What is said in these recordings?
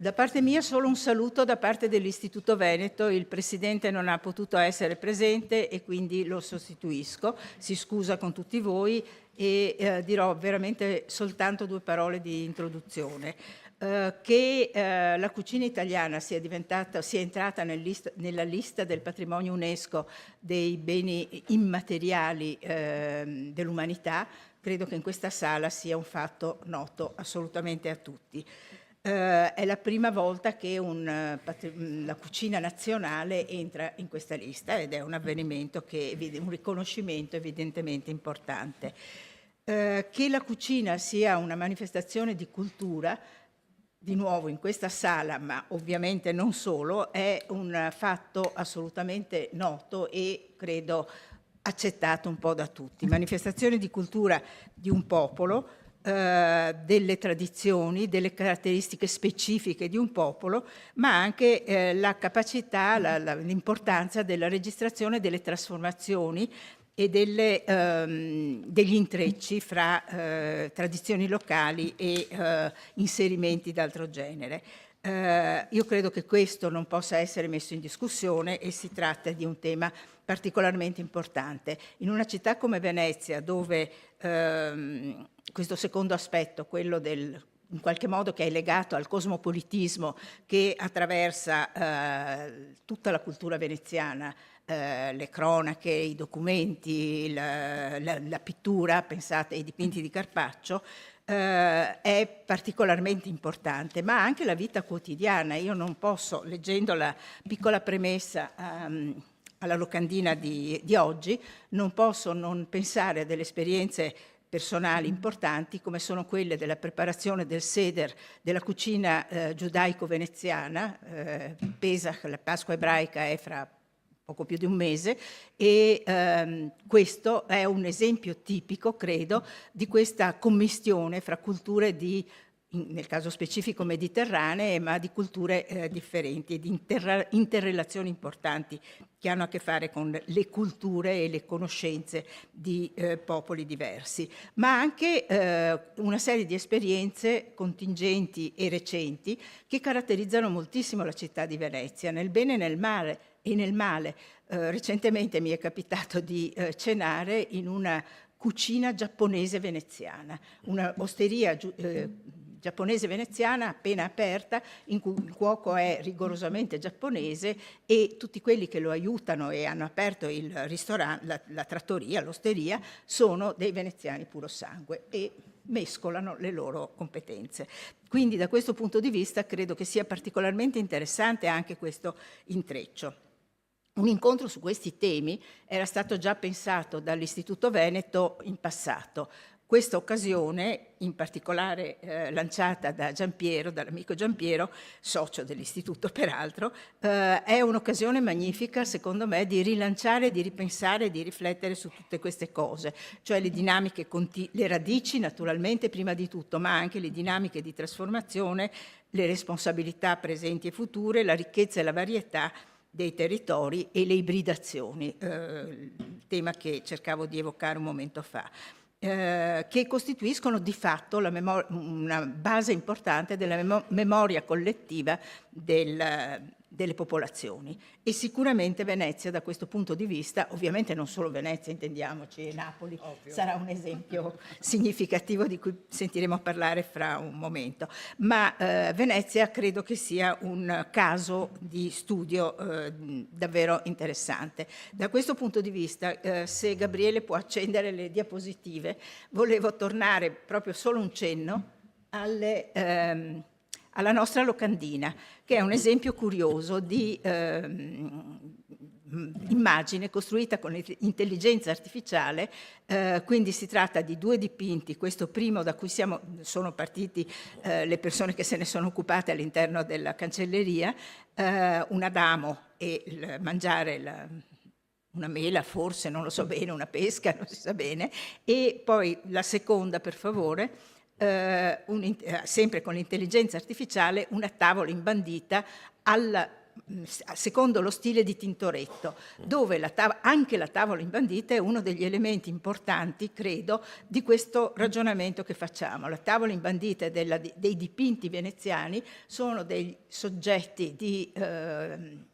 Da parte mia solo un saluto da parte dell'Istituto Veneto, il Presidente non ha potuto essere presente e quindi lo sostituisco, si scusa con tutti voi e dirò veramente soltanto 2 parole di introduzione. Che la cucina italiana sia entrata nella lista del patrimonio UNESCO dei beni immateriali dell'umanità, credo che in questa sala sia un fatto noto assolutamente a tutti. È la prima volta che la cucina nazionale entra in questa lista ed è un avvenimento un riconoscimento evidentemente importante. Che la cucina sia una manifestazione di cultura, di nuovo in questa sala, ma ovviamente non solo, è un fatto assolutamente noto e credo accettato un po' da tutti. Manifestazione di cultura di un popolo, delle tradizioni, delle caratteristiche specifiche di un popolo, ma anche la capacità, l'importanza della registrazione delle trasformazioni e degli intrecci fra tradizioni locali e inserimenti d'altro genere. Io credo che questo non possa essere messo in discussione e si tratta di un tema particolarmente importante. In una città come Venezia, dove questo secondo aspetto, quello in qualche modo che è legato al cosmopolitismo che attraversa tutta la cultura veneziana, le cronache, i documenti, la pittura, pensate ai dipinti di Carpaccio, è particolarmente importante, ma anche la vita quotidiana. Io non posso, leggendo la piccola premessa alla locandina di oggi, non posso non pensare a delle esperienze personali importanti come sono quelle della preparazione del seder della cucina giudaico-veneziana. Pesach, la Pasqua ebraica, è fra poco più di un mese e questo è un esempio tipico, credo, di questa commistione fra culture nel caso specifico mediterranee, ma di culture differenti, di interrelazioni importanti che hanno a che fare con le culture e le conoscenze di popoli diversi, ma anche una serie di esperienze contingenti e recenti che caratterizzano moltissimo la città di Venezia, nel bene e nel male. Recentemente mi è capitato di cenare in una cucina giapponese veneziana, una osteria giapponese veneziana appena aperta, in cui il cuoco è rigorosamente giapponese e tutti quelli che lo aiutano e hanno aperto il ristorante, la trattoria, l'osteria, sono dei veneziani puro sangue e mescolano le loro competenze. Quindi da questo punto di vista credo che sia particolarmente interessante anche questo intreccio. Un incontro su questi temi era stato già pensato dall'Istituto Veneto in passato. Questa occasione, in particolare lanciata da Giampiero, dall'amico Giampiero, socio dell'Istituto peraltro, è un'occasione magnifica, secondo me, di rilanciare, di ripensare, di riflettere su tutte queste cose, cioè le dinamiche, le radici naturalmente prima di tutto, ma anche le dinamiche di trasformazione, le responsabilità presenti e future, la ricchezza e la varietà dei territori e le ibridazioni, tema che cercavo di evocare un momento fa, che costituiscono di fatto una base importante della memoria collettiva delle popolazioni. E sicuramente Venezia da questo punto di vista, ovviamente non solo Venezia, intendiamoci, Napoli sarà un esempio significativo di cui sentiremo parlare fra un momento, ma Venezia credo che sia un caso di studio davvero interessante. Da questo punto di vista, se Gabriele può accendere le diapositive, volevo tornare proprio solo un cenno alla nostra locandina, che è un esempio curioso di immagine costruita con intelligenza artificiale, quindi si tratta di 2 dipinti, questo primo da cui sono partiti le persone che se ne sono occupate all'interno della cancelleria, un Adamo e mangiare una mela forse, non lo so bene, una pesca, non si sa bene, e poi la seconda, per favore, sempre con l'intelligenza artificiale, una tavola imbandita secondo lo stile di Tintoretto, dove anche la tavola imbandita è uno degli elementi importanti, credo, di questo ragionamento che facciamo. La tavola imbandita dei dipinti veneziani sono dei soggetti di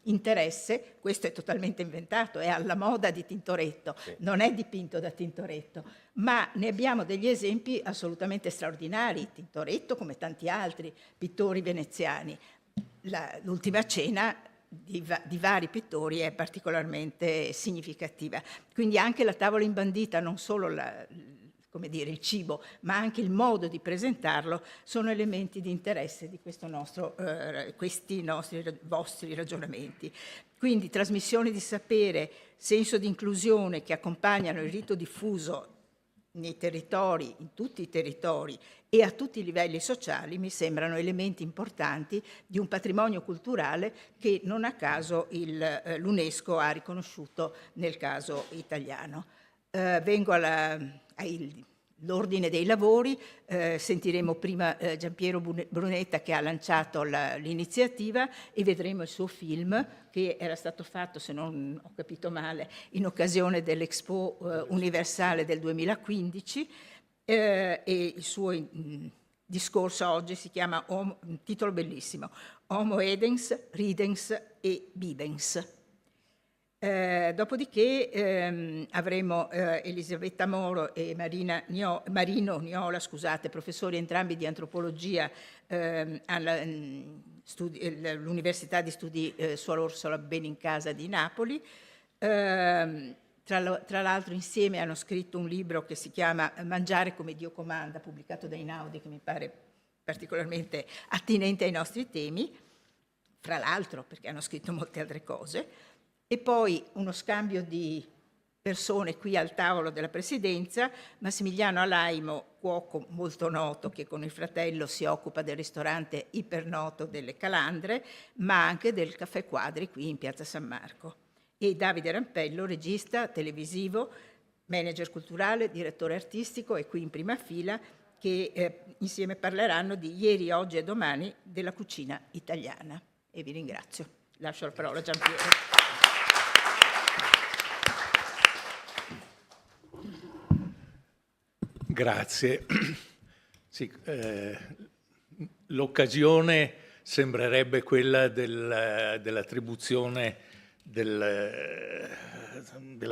interesse, questo è totalmente inventato, è alla moda di Tintoretto, non è dipinto da Tintoretto, ma ne abbiamo degli esempi assolutamente straordinari, Tintoretto come tanti altri pittori veneziani. L'Ultima Cena di vari pittori è particolarmente significativa. Quindi anche la tavola imbandita, non solo come dire, il cibo, ma anche il modo di presentarlo, sono elementi di interesse di questi vostri ragionamenti. Quindi trasmissione di sapere, senso di inclusione che accompagnano il rito diffuso nei territori, in tutti i territori e a tutti i livelli sociali, mi sembrano elementi importanti di un patrimonio culturale che non a caso l'UNESCO ha riconosciuto nel caso italiano. Vengo all'ordine dei lavori, sentiremo prima Giampiero Brunetta che ha lanciato l'iniziativa e vedremo il suo film che era stato fatto, se non ho capito male, in occasione dell'Expo Universale del 2015 e il suo discorso oggi si chiama, un titolo bellissimo, Homo Edens, Ridens e Bibens. Dopodiché avremo Elisabetta Moro e Marino Niola, professori entrambi di antropologia all'Università di Studi Suor Orsola Benincasa di Napoli. Tra l'altro insieme hanno scritto un libro che si chiama Mangiare come Dio comanda, pubblicato da Einaudi, che mi pare particolarmente attinente ai nostri temi, fra l'altro perché hanno scritto molte altre cose. E poi uno scambio di persone qui al tavolo della presidenza, Massimiliano Alaimo, cuoco molto noto che con il fratello si occupa del ristorante ipernoto delle Calandre, ma anche del Caffè Quadri qui in Piazza San Marco. E Davide Rampello, regista televisivo, manager culturale, direttore artistico e qui in prima fila, che insieme parleranno di ieri, oggi e domani della cucina italiana. E vi ringrazio. Lascio la parola a Giampiero. Grazie. Sì, l'occasione sembrerebbe quella dell'attribuzione della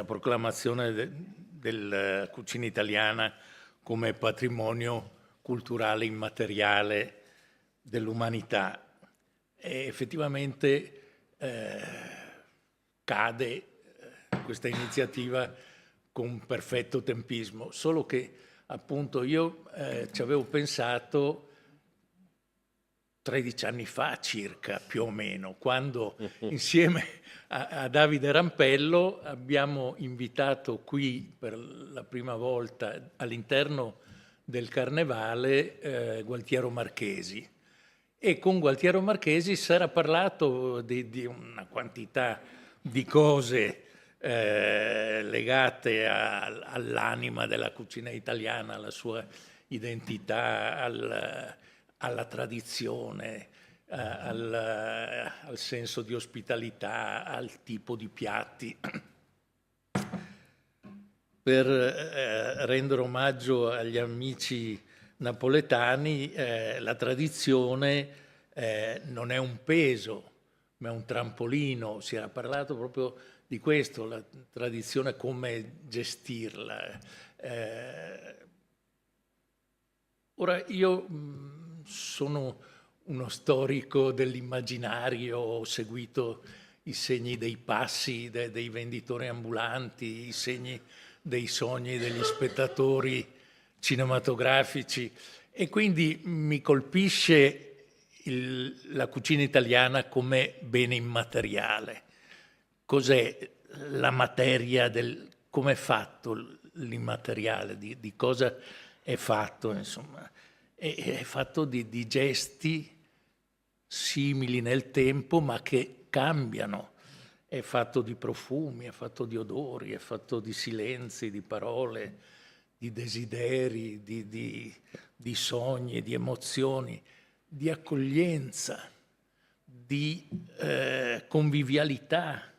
proclamazione della cucina italiana come patrimonio culturale immateriale dell'umanità. E effettivamente cade questa iniziativa con perfetto tempismo, solo che appunto io ci avevo pensato 13 anni fa circa, più o meno, quando insieme a Davide Rampello abbiamo invitato qui per la prima volta all'interno del Carnevale Gualtiero Marchesi. E con Gualtiero Marchesi si era parlato di una quantità di cose legate all'anima della cucina italiana, alla sua identità, alla tradizione, al senso di ospitalità, al tipo di piatti. Per rendere omaggio agli amici napoletani, la tradizione non è un peso, ma è un trampolino. Si era parlato proprio di questo, la tradizione, come gestirla. Ora, io sono uno storico dell'immaginario, ho seguito i segni dei passi dei venditori ambulanti, i segni dei sogni degli spettatori cinematografici, e quindi mi colpisce la cucina italiana come bene immateriale. Cos'è la materia come è fatto l'immateriale, di cosa è fatto, insomma. È fatto di gesti simili nel tempo, ma che cambiano. È fatto di profumi, è fatto di odori, è fatto di silenzi, di parole, di desideri, di sogni, di emozioni, di accoglienza, di convivialità,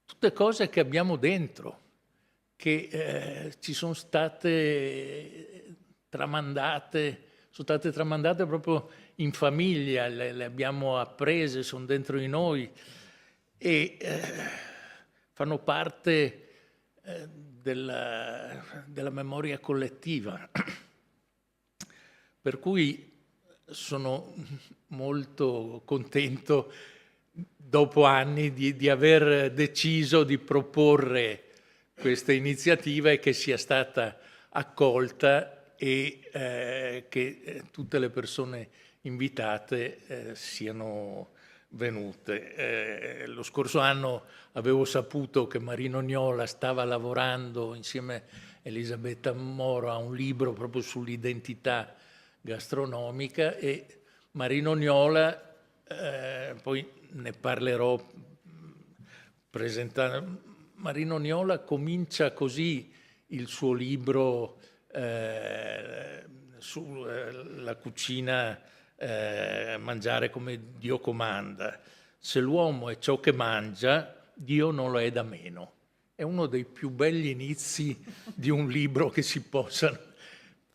tutte cose che abbiamo dentro, che ci sono state tramandate proprio in famiglia, le abbiamo apprese, sono dentro di noi e fanno parte della memoria collettiva. Per cui sono molto contento, dopo anni, di aver deciso di proporre questa iniziativa e che sia stata accolta e che tutte le persone invitate siano venute. Lo scorso anno avevo saputo che Marino Niola stava lavorando insieme a Elisabetta Moro a un libro proprio sull'identità gastronomica e Marino Niola, poi ne parlerò presentando. Marino Niola comincia così il suo libro sulla cucina, mangiare come Dio comanda. Se l'uomo è ciò che mangia, Dio non lo è da meno. È uno dei più belli inizi di un libro che si possano,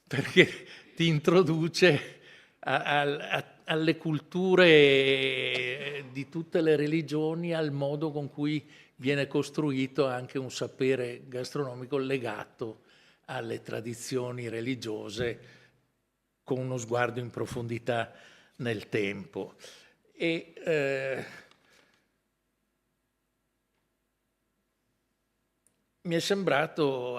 perché ti introduce alle culture di tutte le religioni, al modo con cui viene costruito anche un sapere gastronomico legato alle tradizioni religiose, con uno sguardo in profondità nel tempo. E mi è sembrato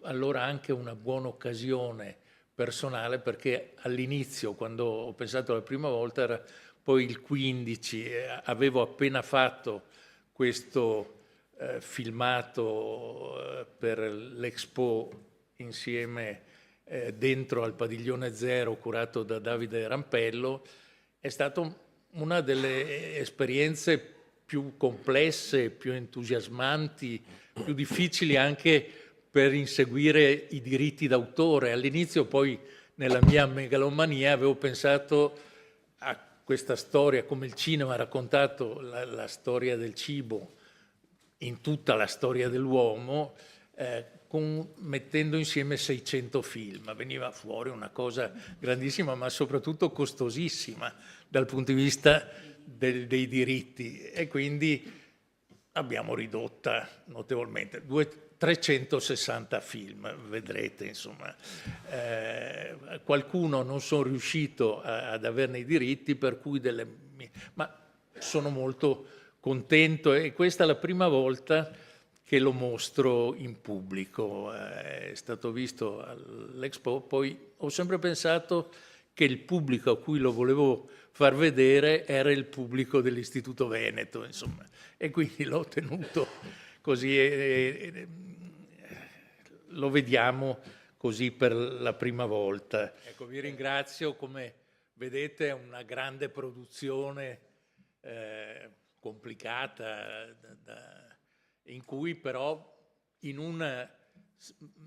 allora anche una buona occasione personale, perché all'inizio, quando ho pensato la prima volta, era poi il 15, avevo appena fatto questo filmato per l'Expo insieme dentro al Padiglione Zero, curato da Davide Rampello. È stata una delle esperienze più complesse, più entusiasmanti, più difficili anche per inseguire i diritti d'autore. All'inizio poi, nella mia megalomania, avevo pensato a questa storia, come il cinema ha raccontato la storia del cibo in tutta la storia dell'uomo, mettendo insieme 600 film. Veniva fuori una cosa grandissima, ma soprattutto costosissima dal punto di vista dei diritti, e quindi abbiamo ridotta notevolmente. 360 film, vedrete, insomma. Qualcuno non sono riuscito ad averne i diritti, per cui ma sono molto contento, e questa è la prima volta che lo mostro in pubblico. È stato visto all'Expo, poi ho sempre pensato che il pubblico a cui lo volevo far vedere era il pubblico dell'Istituto Veneto, insomma, e quindi l'ho tenuto così e lo vediamo così per la prima volta. Ecco, vi ringrazio. Come vedete è una grande produzione complicata, in cui però in una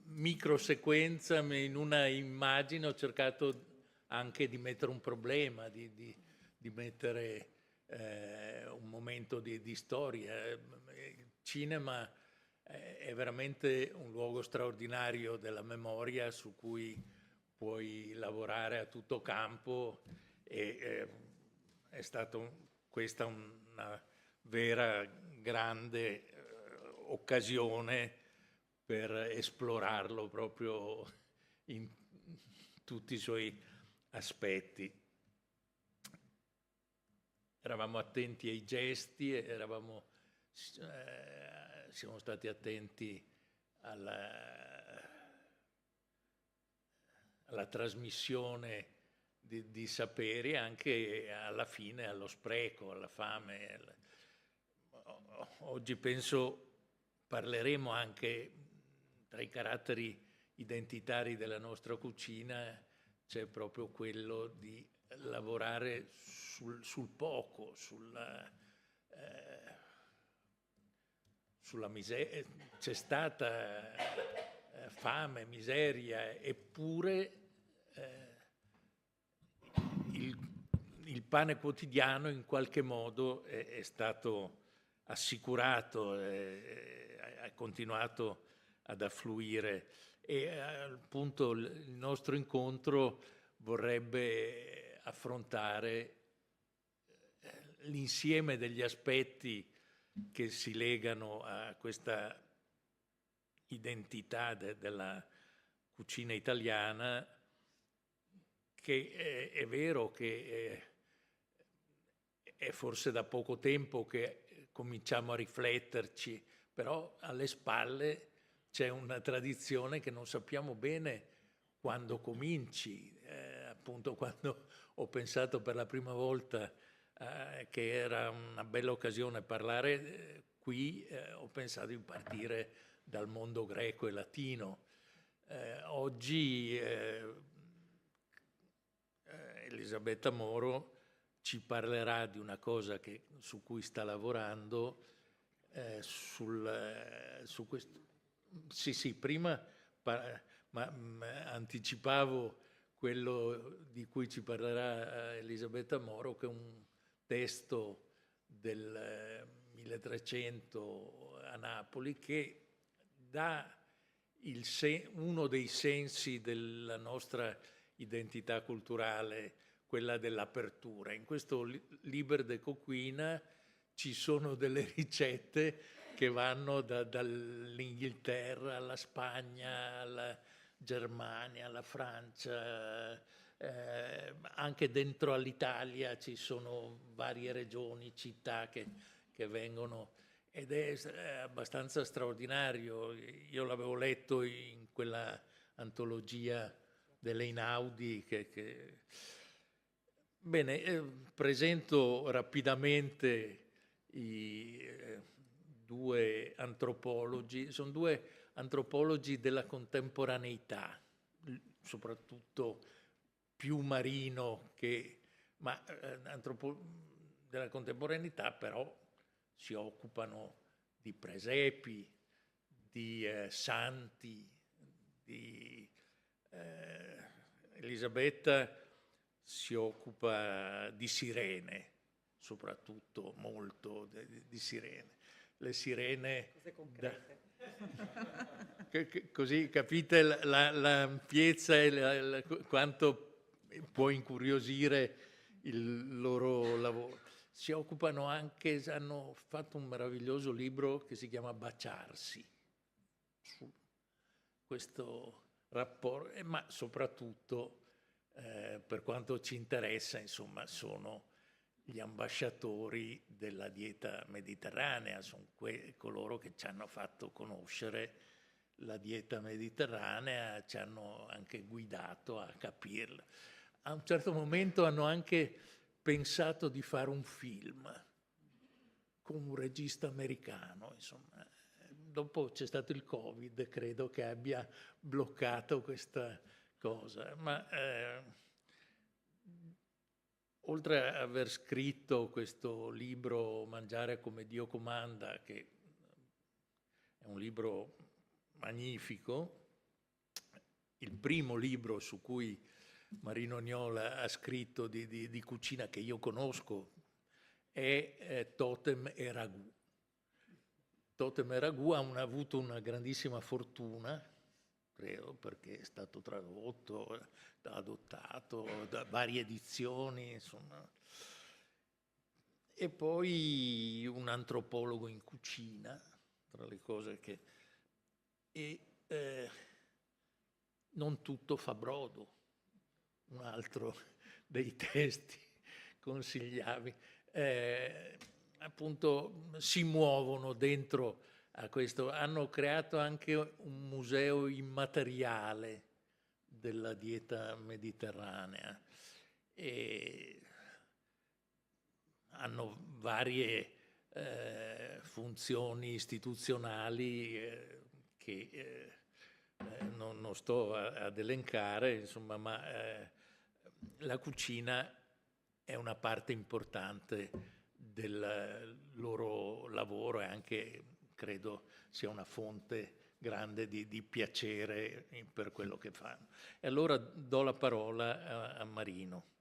microsequenza, in una immagine, ho cercato anche di mettere un problema, di mettere un momento di storia. Il cinema è veramente un luogo straordinario della memoria, su cui puoi lavorare a tutto campo, e è stata questa una vera grande occasione per esplorarlo proprio in tutti i suoi aspetti. Eravamo attenti ai gesti, siamo stati attenti alla trasmissione di saperi, anche alla fine allo spreco, alla fame. Oggi penso parleremo anche, tra i caratteri identitari della nostra cucina c'è proprio quello di lavorare sul poco, sulla miseria. C'è stata fame, miseria, eppure il pane quotidiano in qualche modo è stato assicurato, ha continuato ad affluire e appunto il nostro incontro vorrebbe affrontare l'insieme degli aspetti che si legano a questa identità della cucina italiana, che è vero che è forse da poco tempo che cominciamo a rifletterci, però alle spalle c'è una tradizione che non sappiamo bene quando cominci. Appunto, quando ho pensato per la prima volta che era una bella occasione parlare qui, ho pensato di partire dal mondo greco e latino. Oggi Elisabetta Moro ci parlerà di una cosa su cui sta lavorando, su questo. Sì, prima anticipavo quello di cui ci parlerà Elisabetta Moro, che è un testo del 1300 a Napoli che dà uno dei sensi della nostra identità culturale, quella dell'apertura. In questo Liber de Coquina ci sono delle ricette che vanno dall'Inghilterra alla Spagna, alla Germania, alla Francia, anche dentro all'Italia ci sono varie regioni, città che vengono, ed è abbastanza straordinario. Io l'avevo letto in quella antologia dell'Einaudi Bene, presento rapidamente i due antropologi. Sono due antropologi della contemporaneità, soprattutto più Marino ma della contemporaneità, però si occupano di presepi, di santi, Elisabetta si occupa di sirene, soprattutto molto di sirene. Le sirene... Cose concrete. Così capite l'ampiezza e quanto può incuriosire il loro lavoro. Si occupano anche, hanno fatto un meraviglioso libro che si chiama Baciarsi, su questo rapporto, ma soprattutto per quanto ci interessa, insomma, sono gli ambasciatori della dieta mediterranea, sono coloro che ci hanno fatto conoscere la dieta mediterranea, ci hanno anche guidato a capirla. A un certo momento hanno anche pensato di fare un film con un regista americano, insomma. Dopo c'è stato il Covid, credo che abbia bloccato questa cosa, ma oltre ad aver scritto questo libro Mangiare come Dio comanda, che è un libro magnifico, il primo libro su cui Marino Niola ha scritto di cucina che io conosco è Totem e Ragù. Totem e Ragù ha avuto una grandissima fortuna, credo, perché è stato tradotto, adottato da varie edizioni, insomma. E poi un antropologo in cucina, tra le cose che... Non tutto fa brodo, un altro dei testi consigliavi. Appunto si muovono dentro a questo. Hanno creato anche un museo immateriale della dieta mediterranea e hanno varie funzioni istituzionali che non sto ad elencare, insomma, ma la cucina è una parte importante del loro lavoro e anche credo sia una fonte grande di piacere per quello che fanno. E allora do la parola a Marino.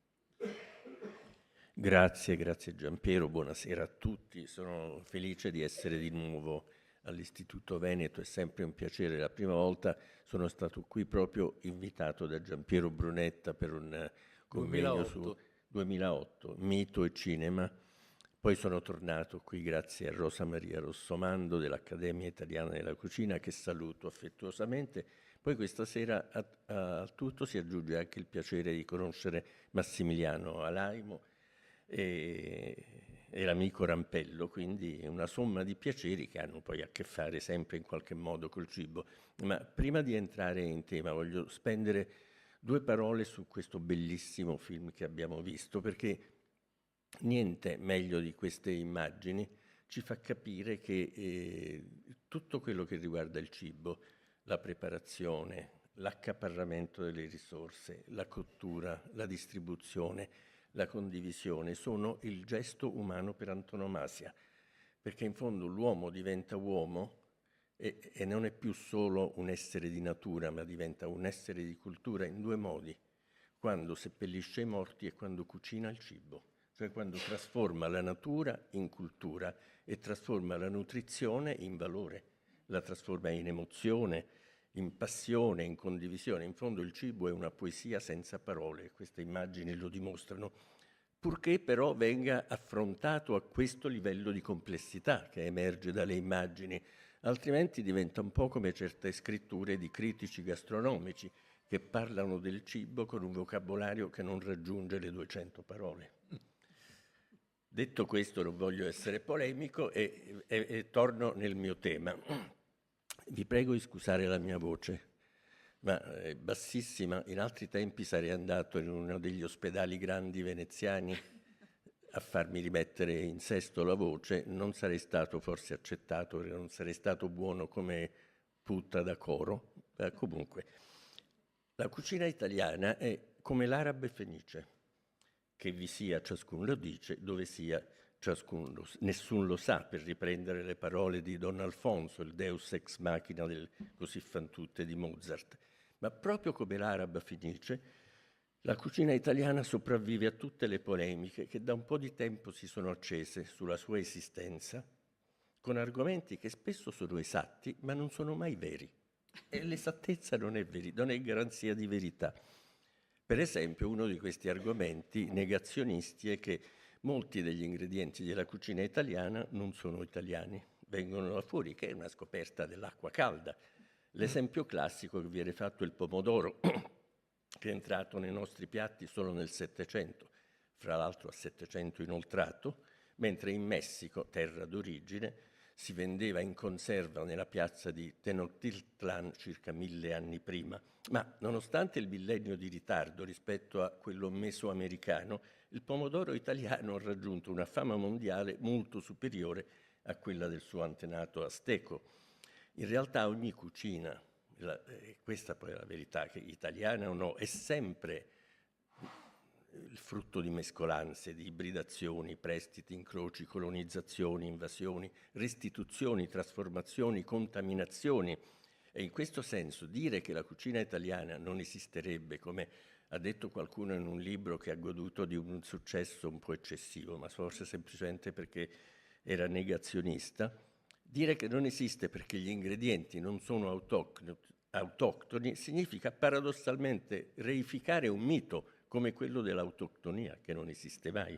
Grazie Giampiero, buonasera a tutti. Sono felice di essere di nuovo all'Istituto Veneto, è sempre un piacere. La prima volta sono stato qui proprio invitato da Giampiero Brunetta per un convegno su 2008, mito e cinema. Poi sono tornato qui grazie a Rosa Maria Rossomando dell'Accademia Italiana della Cucina, che saluto affettuosamente. Poi questa sera a tutto si aggiunge anche il piacere di conoscere Massimiliano Alaimo e l'amico Rampello, quindi una somma di piaceri che hanno poi a che fare sempre in qualche modo col cibo. Ma prima di entrare in tema voglio spendere 2 parole su questo bellissimo film che abbiamo visto, perché niente meglio di queste immagini ci fa capire che tutto quello che riguarda il cibo, la preparazione, l'accaparramento delle risorse, la cottura, la distribuzione, la condivisione sono il gesto umano per antonomasia, perché in fondo l'uomo diventa uomo e non è più solo un essere di natura, ma diventa un essere di cultura in 2 modi: quando seppellisce i morti e quando cucina il cibo, cioè quando trasforma la natura in cultura e trasforma la nutrizione in valore, la trasforma in emozione, in passione, in condivisione. In fondo il cibo è una poesia senza parole, queste immagini lo dimostrano, purché però venga affrontato a questo livello di complessità che emerge dalle immagini, altrimenti diventa un po' come certe scritture di critici gastronomici che parlano del cibo con un vocabolario che non raggiunge le 200 parole. Detto questo, non voglio essere polemico e torno nel mio tema. Vi prego di scusare la mia voce, ma è bassissima. In altri tempi sarei andato in uno degli ospedali grandi veneziani a farmi rimettere in sesto la voce. Non sarei stato forse accettato perché non sarei stato buono come putta da coro. Comunque, la cucina italiana è come l'arabe fenice, che vi sia, ciascuno lo dice, dove sia, nessun lo sa, per riprendere le parole di Don Alfonso, il Deus ex machina del Così fan tutte di Mozart. Ma proprio come l'araba fenice, la cucina italiana sopravvive a tutte le polemiche che da un po' di tempo si sono accese sulla sua esistenza, con argomenti che spesso sono esatti, ma non sono mai veri. E l'esattezza non è garanzia di verità. Per esempio, uno di questi argomenti negazionisti è che molti degli ingredienti della cucina italiana non sono italiani, vengono da fuori, che è una scoperta dell'acqua calda. L'esempio classico che viene fatto è il pomodoro, che è entrato nei nostri piatti solo nel Settecento, fra l'altro a 700 inoltrato, mentre in Messico, terra d'origine, si vendeva in conserva nella piazza di Tenochtitlan circa 1000 anni prima. Ma nonostante il millennio di ritardo rispetto a quello mesoamericano, il pomodoro italiano ha raggiunto una fama mondiale molto superiore a quella del suo antenato azteco. In realtà ogni cucina, questa poi è la verità, che italiana o no, è sempre il frutto di mescolanze, di ibridazioni, prestiti, incroci, colonizzazioni, invasioni, restituzioni, trasformazioni, contaminazioni. E in questo senso dire che la cucina italiana non esisterebbe, come ha detto qualcuno in un libro che ha goduto di un successo un po' eccessivo, ma forse semplicemente perché era negazionista, dire che non esiste perché gli ingredienti non sono autoctoni significa paradossalmente reificare un mito come quello dell'autoctonia, che non esiste mai.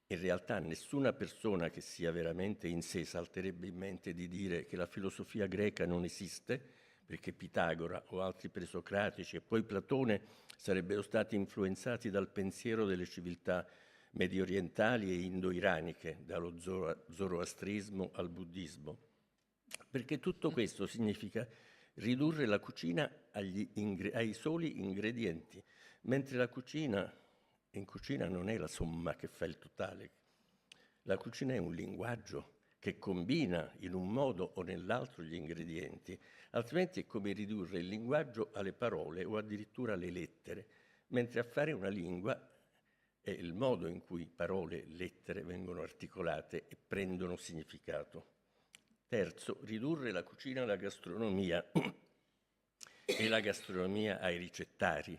In realtà nessuna persona che sia veramente in sé salterebbe in mente di dire che la filosofia greca non esiste, perché Pitagora o altri presocratici e poi Platone sarebbero stati influenzati dal pensiero delle civiltà mediorientali e indo-iraniche, dallo zoroastrismo al buddismo. Perché tutto questo significa ridurre la cucina ai soli ingredienti, mentre in cucina non è la somma che fa il totale. La cucina è un linguaggio che combina in un modo o nell'altro gli ingredienti, altrimenti è come ridurre il linguaggio alle parole o addirittura alle lettere, mentre a fare una lingua è il modo in cui parole e lettere vengono articolate e prendono significato. Terzo, ridurre la cucina alla gastronomia e la gastronomia ai ricettari,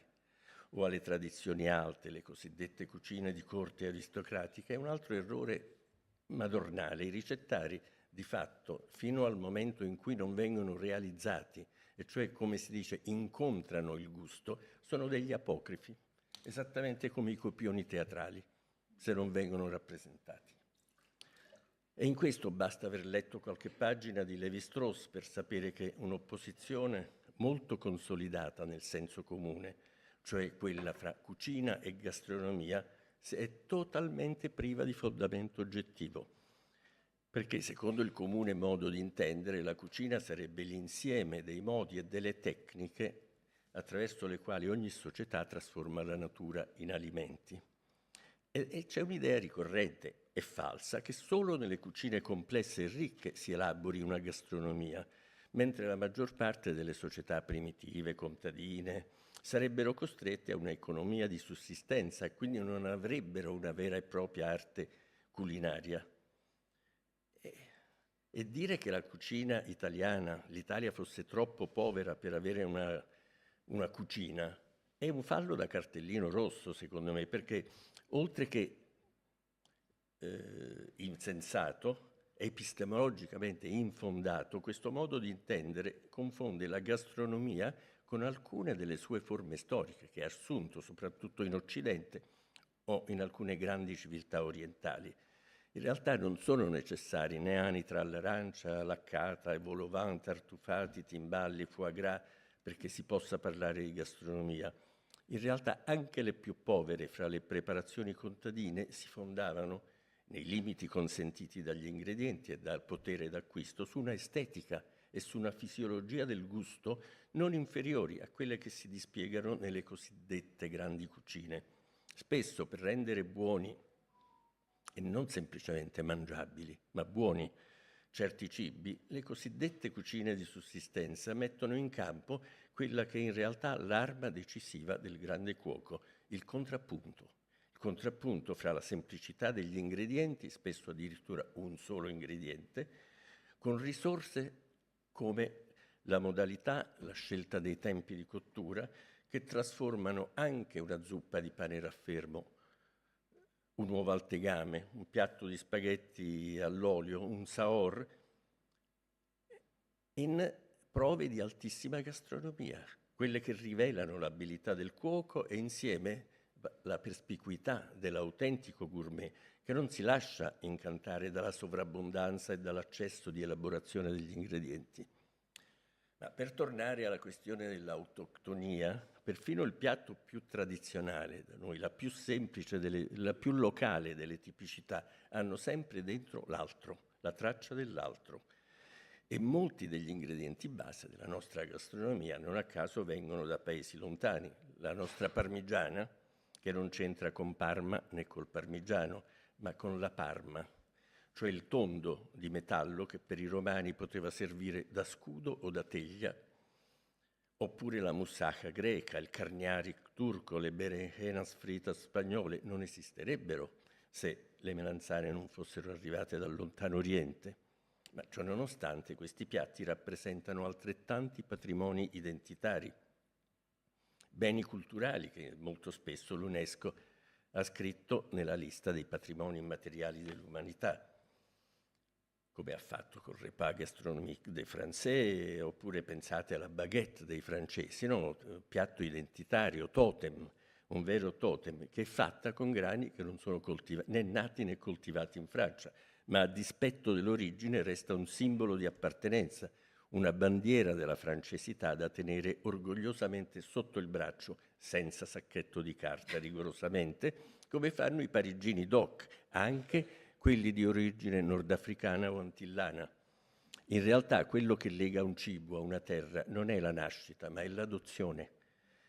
o alle tradizioni alte, le cosiddette cucine di corte aristocratica, è un altro errore madornale. I ricettari, di fatto, fino al momento in cui non vengono realizzati, e cioè, come si dice, incontrano il gusto, sono degli apocrifi, esattamente come i copioni teatrali, se non vengono rappresentati. E in questo basta aver letto qualche pagina di Lévi-Strauss per sapere che un'opposizione molto consolidata nel senso comune, cioè quella fra cucina e gastronomia, è totalmente priva di fondamento oggettivo, perché secondo il comune modo di intendere la cucina sarebbe l'insieme dei modi e delle tecniche attraverso le quali ogni società trasforma la natura in alimenti. E c'è un'idea ricorrente e falsa che solo nelle cucine complesse e ricche si elabori una gastronomia, mentre la maggior parte delle società primitive, contadine, sarebbero costrette a un'economia di sussistenza e quindi non avrebbero una vera e propria arte culinaria. E dire che la cucina italiana, l'Italia fosse troppo povera per avere una cucina, è un fallo da cartellino rosso, secondo me, perché oltre che insensato, epistemologicamente infondato, questo modo di intendere confonde la gastronomia con alcune delle sue forme storiche che ha assunto soprattutto in Occidente o in alcune grandi civiltà orientali. In realtà non sono necessari né anitra all'arancia, laccata, e vol au vent, tartufati, timballi, foie gras, perché si possa parlare di gastronomia. In realtà anche le più povere fra le preparazioni contadine si fondavano, nei limiti consentiti dagli ingredienti e dal potere d'acquisto, su una estetica e su una fisiologia del gusto non inferiori a quelle che si dispiegano nelle cosiddette grandi cucine. Spesso per rendere buoni e non semplicemente mangiabili, ma buoni certi cibi, le cosiddette cucine di sussistenza mettono in campo quella che è in realtà l'arma decisiva del grande cuoco, il contrappunto fra la semplicità degli ingredienti, spesso addirittura un solo ingrediente, con risorse come la modalità, la scelta dei tempi di cottura, che trasformano anche una zuppa di pane raffermo, un uovo al tegame, un piatto di spaghetti all'olio, un saor, in prove di altissima gastronomia, quelle che rivelano l'abilità del cuoco e insieme la perspicuità dell'autentico gourmet, che non si lascia incantare dalla sovrabbondanza e dall'accesso di elaborazione degli ingredienti. Ma per tornare alla questione dell'autoctonia, perfino il piatto più tradizionale da noi, la più semplice, la più locale delle tipicità, hanno sempre dentro l'altro, la traccia dell'altro. E molti degli ingredienti base della nostra gastronomia non a caso vengono da paesi lontani. La nostra parmigiana, che non c'entra con Parma né col parmigiano, ma con la Parma, cioè il tondo di metallo che per i romani poteva servire da scudo o da teglia, oppure la moussaka greca, il carniarik turco, le berenjenas fritas spagnole non esisterebbero se le melanzane non fossero arrivate dal lontano Oriente. Ma ciononostante questi piatti rappresentano altrettanti patrimoni identitari, beni culturali che molto spesso l'UNESCO ha scritto nella lista dei patrimoni immateriali dell'umanità, come ha fatto con il Repas Gastronomique des Français, oppure pensate alla baguette dei francesi, no? Piatto identitario, totem, un vero totem, che è fatta con grani che non sono né nati né coltivati in Francia, ma a dispetto dell'origine resta un simbolo di appartenenza, una bandiera della francesità da tenere orgogliosamente sotto il braccio, senza sacchetto di carta rigorosamente, come fanno i parigini doc, anche quelli di origine nordafricana o antillana. In realtà quello che lega un cibo a una terra non è la nascita, ma è l'adozione.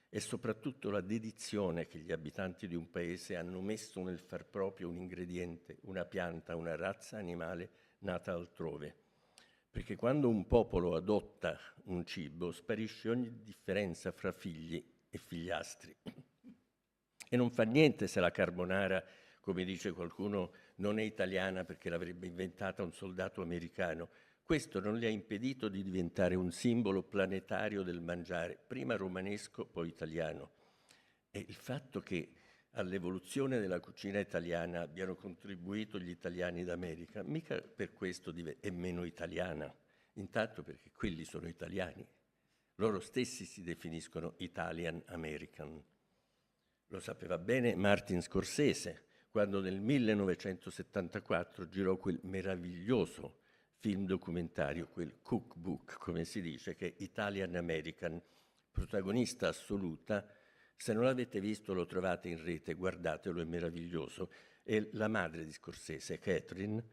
È soprattutto la dedizione che gli abitanti di un paese hanno messo nel far proprio un ingrediente, una pianta, una razza animale nata altrove. Perché quando un popolo adotta un cibo, sparisce ogni differenza fra figli e figliastri. E non fa niente se la carbonara, come dice qualcuno, non è italiana perché l'avrebbe inventata un soldato americano. Questo non le ha impedito di diventare un simbolo planetario del mangiare, prima romanesco, poi italiano. E il fatto che all'evoluzione della cucina italiana abbiano contribuito gli italiani d'America, mica per questo è meno italiana, intanto perché quelli sono italiani. Loro stessi si definiscono Italian American. Lo sapeva bene Martin Scorsese, quando nel 1974 girò quel meraviglioso film documentario, quel cookbook, come si dice, che è Italian American, protagonista assoluta. Se non l'avete visto lo trovate in rete, guardatelo, è meraviglioso. È la madre di Scorsese, Catherine,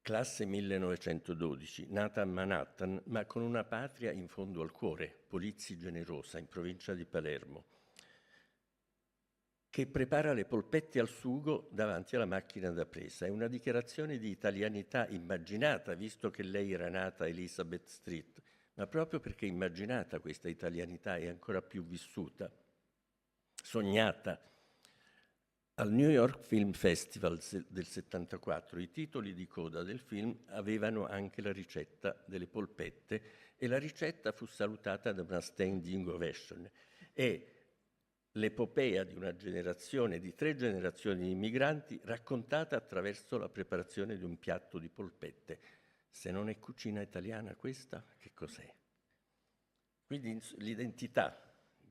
classe 1912, nata a Manhattan, ma con una patria in fondo al cuore, Polizzi Generosa, in provincia di Palermo, che prepara le polpette al sugo davanti alla macchina da presa. È una dichiarazione di italianità immaginata, visto che lei era nata a Elizabeth Street, ma proprio perché immaginata questa italianità è ancora più vissuta, sognata. Al New York Film Festival del 74 i titoli di coda del film avevano anche la ricetta delle polpette e la ricetta fu salutata da una standing ovation. E l'epopea di una generazione, di 3 generazioni di immigranti, raccontata attraverso la preparazione di un piatto di polpette. Se non è cucina italiana questa, che cos'è? Quindi l'identità,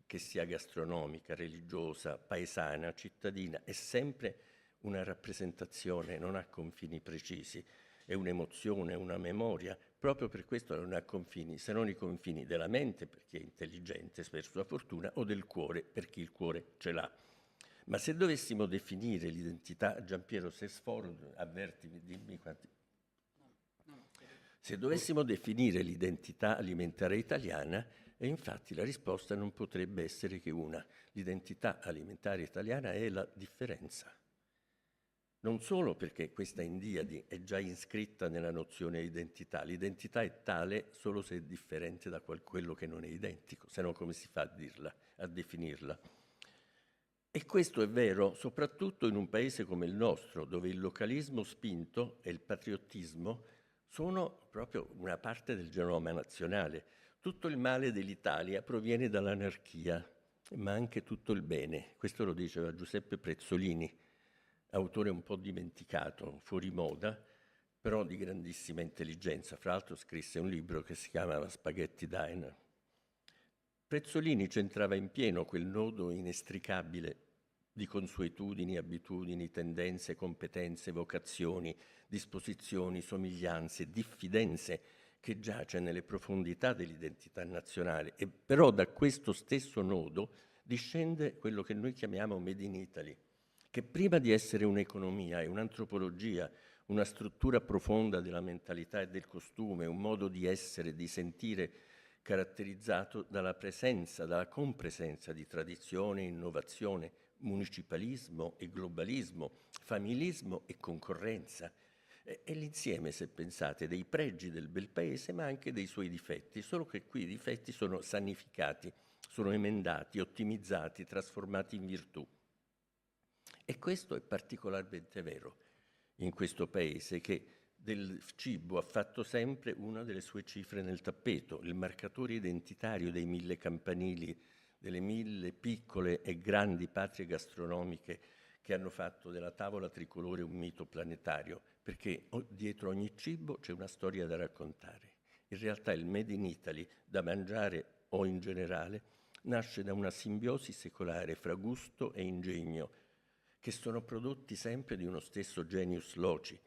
che sia gastronomica, religiosa, paesana, cittadina, è sempre una rappresentazione, non ha confini precisi, è un'emozione, una memoria, proprio per questo non ha confini, se non i confini della mente, per chi è intelligente, per sua fortuna, o del cuore, per chi il cuore ce l'ha. Ma se dovessimo definire l'identità, Giampiero, se sforo, avvertimi, dimmi quanti... Se dovessimo definire l'identità alimentare italiana, e infatti la risposta non potrebbe essere che una. L'identità alimentare italiana è la differenza. Non solo perché questa indiadi è già iscritta nella nozione di identità, l'identità è tale solo se è differente da quello che non è identico, se no come si fa a dirla, a definirla? E questo è vero soprattutto in un paese come il nostro, dove il localismo spinto e il patriottismo sono proprio una parte del genoma nazionale. Tutto il male dell'Italia proviene dall'anarchia, ma anche tutto il bene. Questo lo diceva Giuseppe Prezzolini, autore un po' dimenticato, fuori moda, però di grandissima intelligenza. Fra l'altro scrisse un libro che si chiamava Spaghetti Diner. Prezzolini centrava in pieno quel nodo inestricabile di consuetudini, abitudini, tendenze, competenze, vocazioni, disposizioni, somiglianze, diffidenze che giace nelle profondità dell'identità nazionale. E però da questo stesso nodo discende quello che noi chiamiamo Made in Italy, che prima di essere un'economia e un'antropologia, una struttura profonda della mentalità e del costume, un modo di essere, di sentire caratterizzato dalla presenza, dalla compresenza di tradizione, innovazione, municipalismo e globalismo, familismo e concorrenza. È l'insieme, se pensate, dei pregi del bel paese, ma anche dei suoi difetti, solo che qui i difetti sono sanificati, sono emendati, ottimizzati, trasformati in virtù. E questo è particolarmente vero in questo paese che del cibo ha fatto sempre una delle sue cifre nel tappeto, il marcatore identitario dei 1000 campanili, delle 1000 piccole e grandi patrie gastronomiche che hanno fatto della tavola tricolore un mito planetario, perché dietro ogni cibo c'è una storia da raccontare. In realtà il Made in Italy, da mangiare o in generale, nasce da una simbiosi secolare fra gusto e ingegno, che sono prodotti sempre di uno stesso genius loci.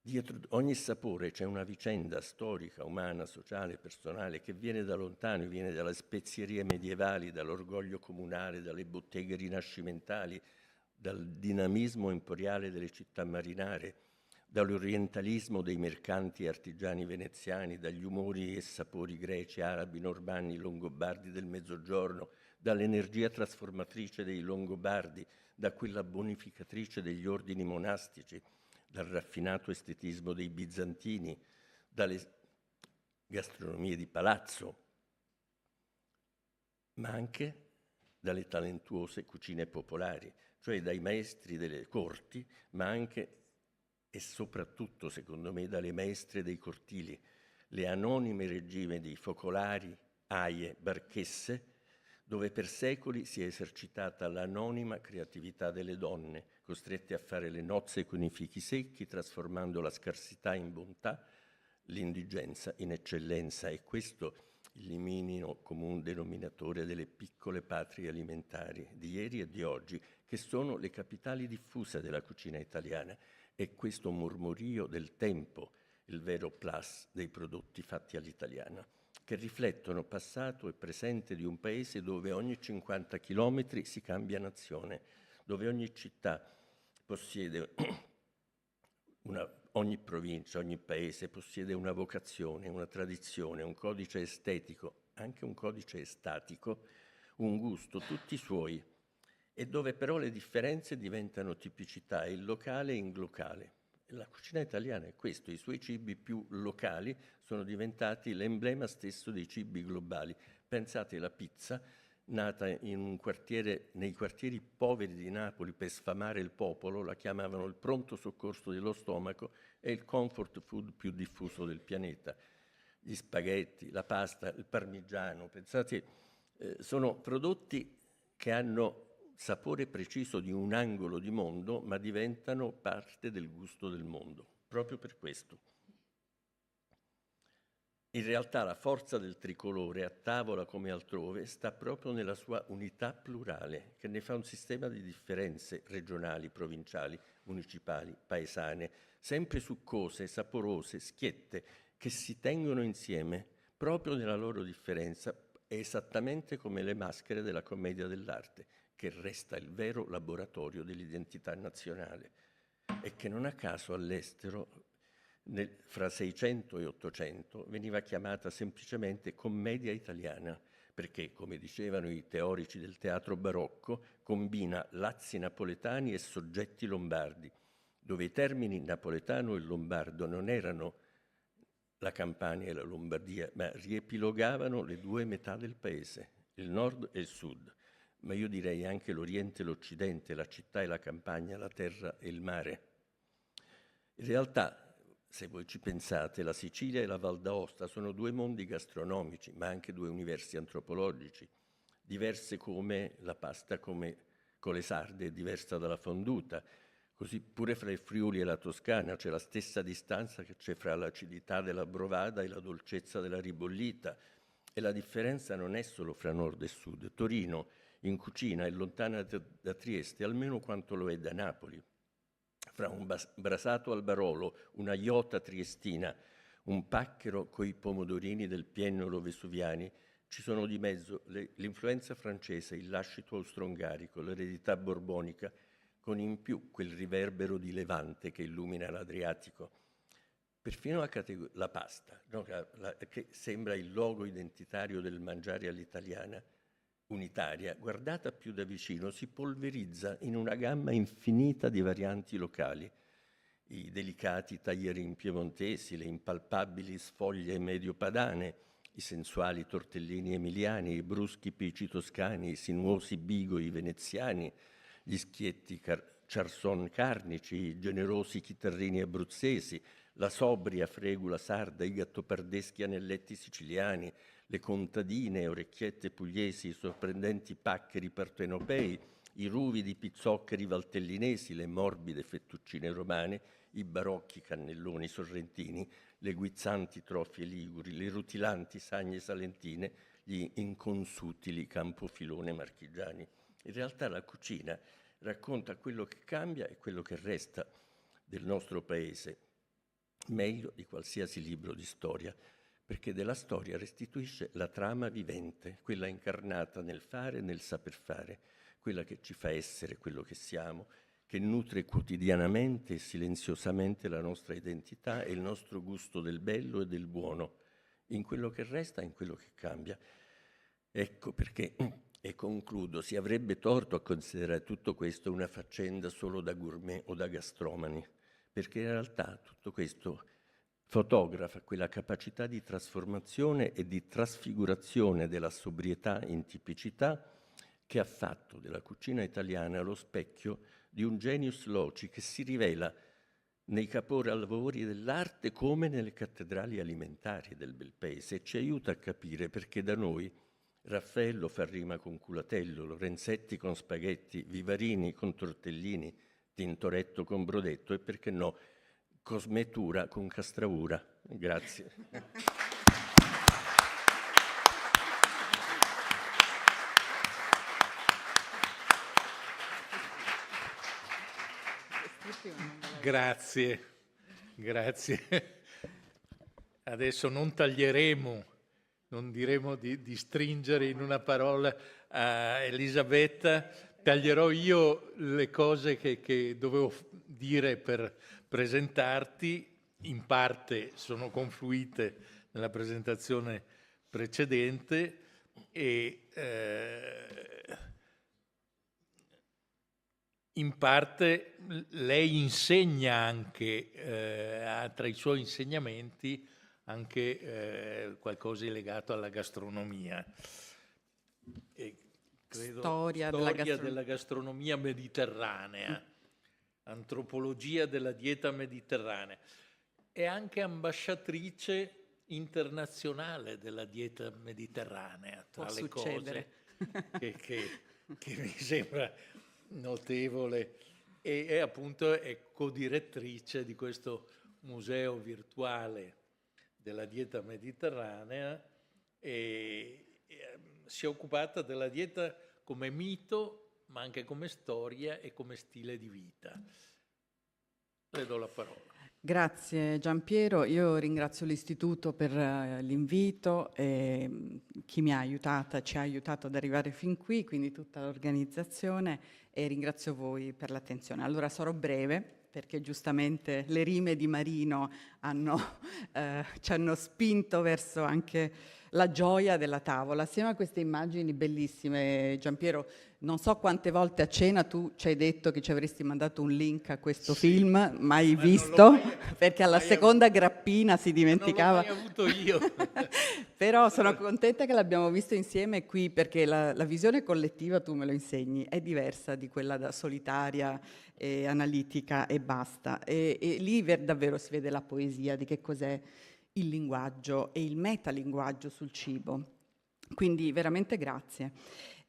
Dietro ogni sapore c'è una vicenda storica, umana, sociale, personale, che viene da lontano, viene dalle spezierie medievali, dall'orgoglio comunale, dalle botteghe rinascimentali, dal dinamismo emporiale delle città marinare, dall'orientalismo dei mercanti e artigiani veneziani, dagli umori e sapori greci, arabi, normanni, longobardi del Mezzogiorno, dall'energia trasformatrice dei longobardi, da quella bonificatrice degli ordini monastici, dal raffinato estetismo dei bizantini, dalle gastronomie di palazzo, ma anche dalle talentuose cucine popolari, cioè dai maestri delle corti, ma anche e soprattutto, secondo me, dalle maestre dei cortili, le anonime regime di focolari, aie, barchesse, dove per secoli si è esercitata l'anonima creatività delle donne, costrette a fare le nozze con i fichi secchi, trasformando la scarsità in bontà, l'indigenza in eccellenza, e questo il minimo comune denominatore delle piccole patrie alimentari di ieri e di oggi, che sono le capitali diffuse della cucina italiana, e questo mormorio del tempo il vero plus dei prodotti fatti all'italiana, che riflettono passato e presente di un paese dove ogni 50 chilometri si cambia nazione, dove ogni città possiede ogni provincia, ogni paese possiede una vocazione, una tradizione, un codice estetico, anche un codice estatico, un gusto, tutti suoi, e dove però le differenze diventano tipicità, il locale in glocale. La cucina italiana è questo, i suoi cibi più locali sono diventati l'emblema stesso dei cibi globali. Pensate alla pizza, nata in un quartiere, nei quartieri poveri di Napoli per sfamare il popolo, la chiamavano il pronto soccorso dello stomaco e il comfort food più diffuso del pianeta. Gli spaghetti, la pasta, il parmigiano, pensate, sono prodotti che hanno sapore preciso di un angolo di mondo, ma diventano parte del gusto del mondo, proprio per questo. In realtà la forza del tricolore, a tavola come altrove, sta proprio nella sua unità plurale, che ne fa un sistema di differenze regionali, provinciali, municipali, paesane, sempre succose, saporose, schiette, che si tengono insieme proprio nella loro differenza, esattamente come le maschere della commedia dell'arte, che resta il vero laboratorio dell'identità nazionale e che non a caso all'estero fra 600 e 800 veniva chiamata semplicemente commedia italiana, perché, come dicevano i teorici del teatro barocco, combina lazzi napoletani e soggetti lombardi, dove i termini napoletano e lombardo non erano la Campania e la Lombardia, ma riepilogavano le due metà del paese, il nord e il sud, ma io direi anche l'Oriente e l'Occidente, la città e la campagna, la terra e il mare. In realtà, se voi ci pensate, la Sicilia e la Val d'Aosta sono due mondi gastronomici, ma anche due universi antropologici, diverse come la pasta con le sarde è diversa dalla fonduta, così pure fra il Friuli e la Toscana c'è la stessa distanza che c'è fra l'acidità della brovada e la dolcezza della ribollita, e la differenza non è solo fra nord e sud. Torino in cucina è lontana da Trieste almeno quanto lo è da Napoli. Fra un brasato al Barolo, una iota triestina, un pacchero coi pomodorini del Piennolo vesuviani, ci sono di mezzo l'influenza francese, il lascito austro-ungarico, l'eredità borbonica, con in più quel riverbero di Levante che illumina l'Adriatico. Perfino la pasta, no? Che sembra il logo identitario del mangiare all'italiana, unitaria, guardata più da vicino, si polverizza in una gamma infinita di varianti locali. I delicati taglierini piemontesi, le impalpabili sfoglie medio-padane, i sensuali tortellini emiliani, i bruschi pici toscani, i sinuosi bigoi veneziani, gli schietti charson carnici, i generosi chitarrini abruzzesi, la sobria fregula sarda, i gattopardeschi anelletti siciliani, le contadine orecchiette pugliesi, i sorprendenti paccheri partenopei, i ruvidi pizzoccheri valtellinesi, le morbide fettuccine romane, i barocchi cannelloni sorrentini, le guizzanti trofie liguri, le rutilanti sagne salentine, gli inconsutili campofilone marchigiani. In realtà la cucina racconta quello che cambia e quello che resta del nostro paese, meglio di qualsiasi libro di storia, perché della storia restituisce la trama vivente, quella incarnata nel fare e nel saper fare, quella che ci fa essere quello che siamo, che nutre quotidianamente e silenziosamente la nostra identità e il nostro gusto del bello e del buono, in quello che resta e in quello che cambia. Ecco perché, e concludo, si avrebbe torto a considerare tutto questo una faccenda solo da gourmet o da gastromani, perché in realtà tutto questo fotografa quella capacità di trasformazione e di trasfigurazione della sobrietà in tipicità che ha fatto della cucina italiana lo specchio di un genius loci che si rivela nei capolavori dell'arte come nelle cattedrali alimentari del bel paese, e ci aiuta a capire perché da noi Raffaello fa rima con culatello, Lorenzetti con spaghetti, Vivarini con tortellini, Tintoretto con brodetto e perché no, Cosmetura con castravura. Grazie. Grazie, grazie. Adesso non taglieremo, non diremo di stringere in una parola a Elisabetta, taglierò io le cose che dovevo dire per presentarti, in parte sono confluite nella presentazione precedente e in parte lei insegna anche, ha tra i suoi insegnamenti anche qualcosa di legato alla gastronomia. E credo, storia della gastronomia mediterranea, antropologia della dieta mediterranea. È anche ambasciatrice internazionale della dieta mediterranea, tra le cose che mi sembra notevole, e appunto è codirettrice di questo museo virtuale della dieta mediterranea e si è occupata della dieta come mito, ma anche come storia e come stile di vita. Le do la parola. Grazie Giampiero, io ringrazio l'Istituto per l'invito e chi mi ha aiutata, ci ha aiutato ad arrivare fin qui, quindi tutta l'organizzazione, e ringrazio voi per l'attenzione. Allora sarò breve perché giustamente le rime di Marino ci hanno spinto verso anche la gioia della tavola. Assieme a queste immagini bellissime, Giampiero, non so quante volte a cena tu ci hai detto che ci avresti mandato un link a questo film, mai visto, perché alla seconda grappina si dimenticava. Non l'ho mai avuto io. Però sono contenta che l'abbiamo visto insieme qui, perché la visione collettiva, tu me lo insegni, è diversa di quella da solitaria e analitica e basta. E lì davvero si vede la poesia di che cos'è il linguaggio e il metalinguaggio sul cibo. Quindi veramente grazie.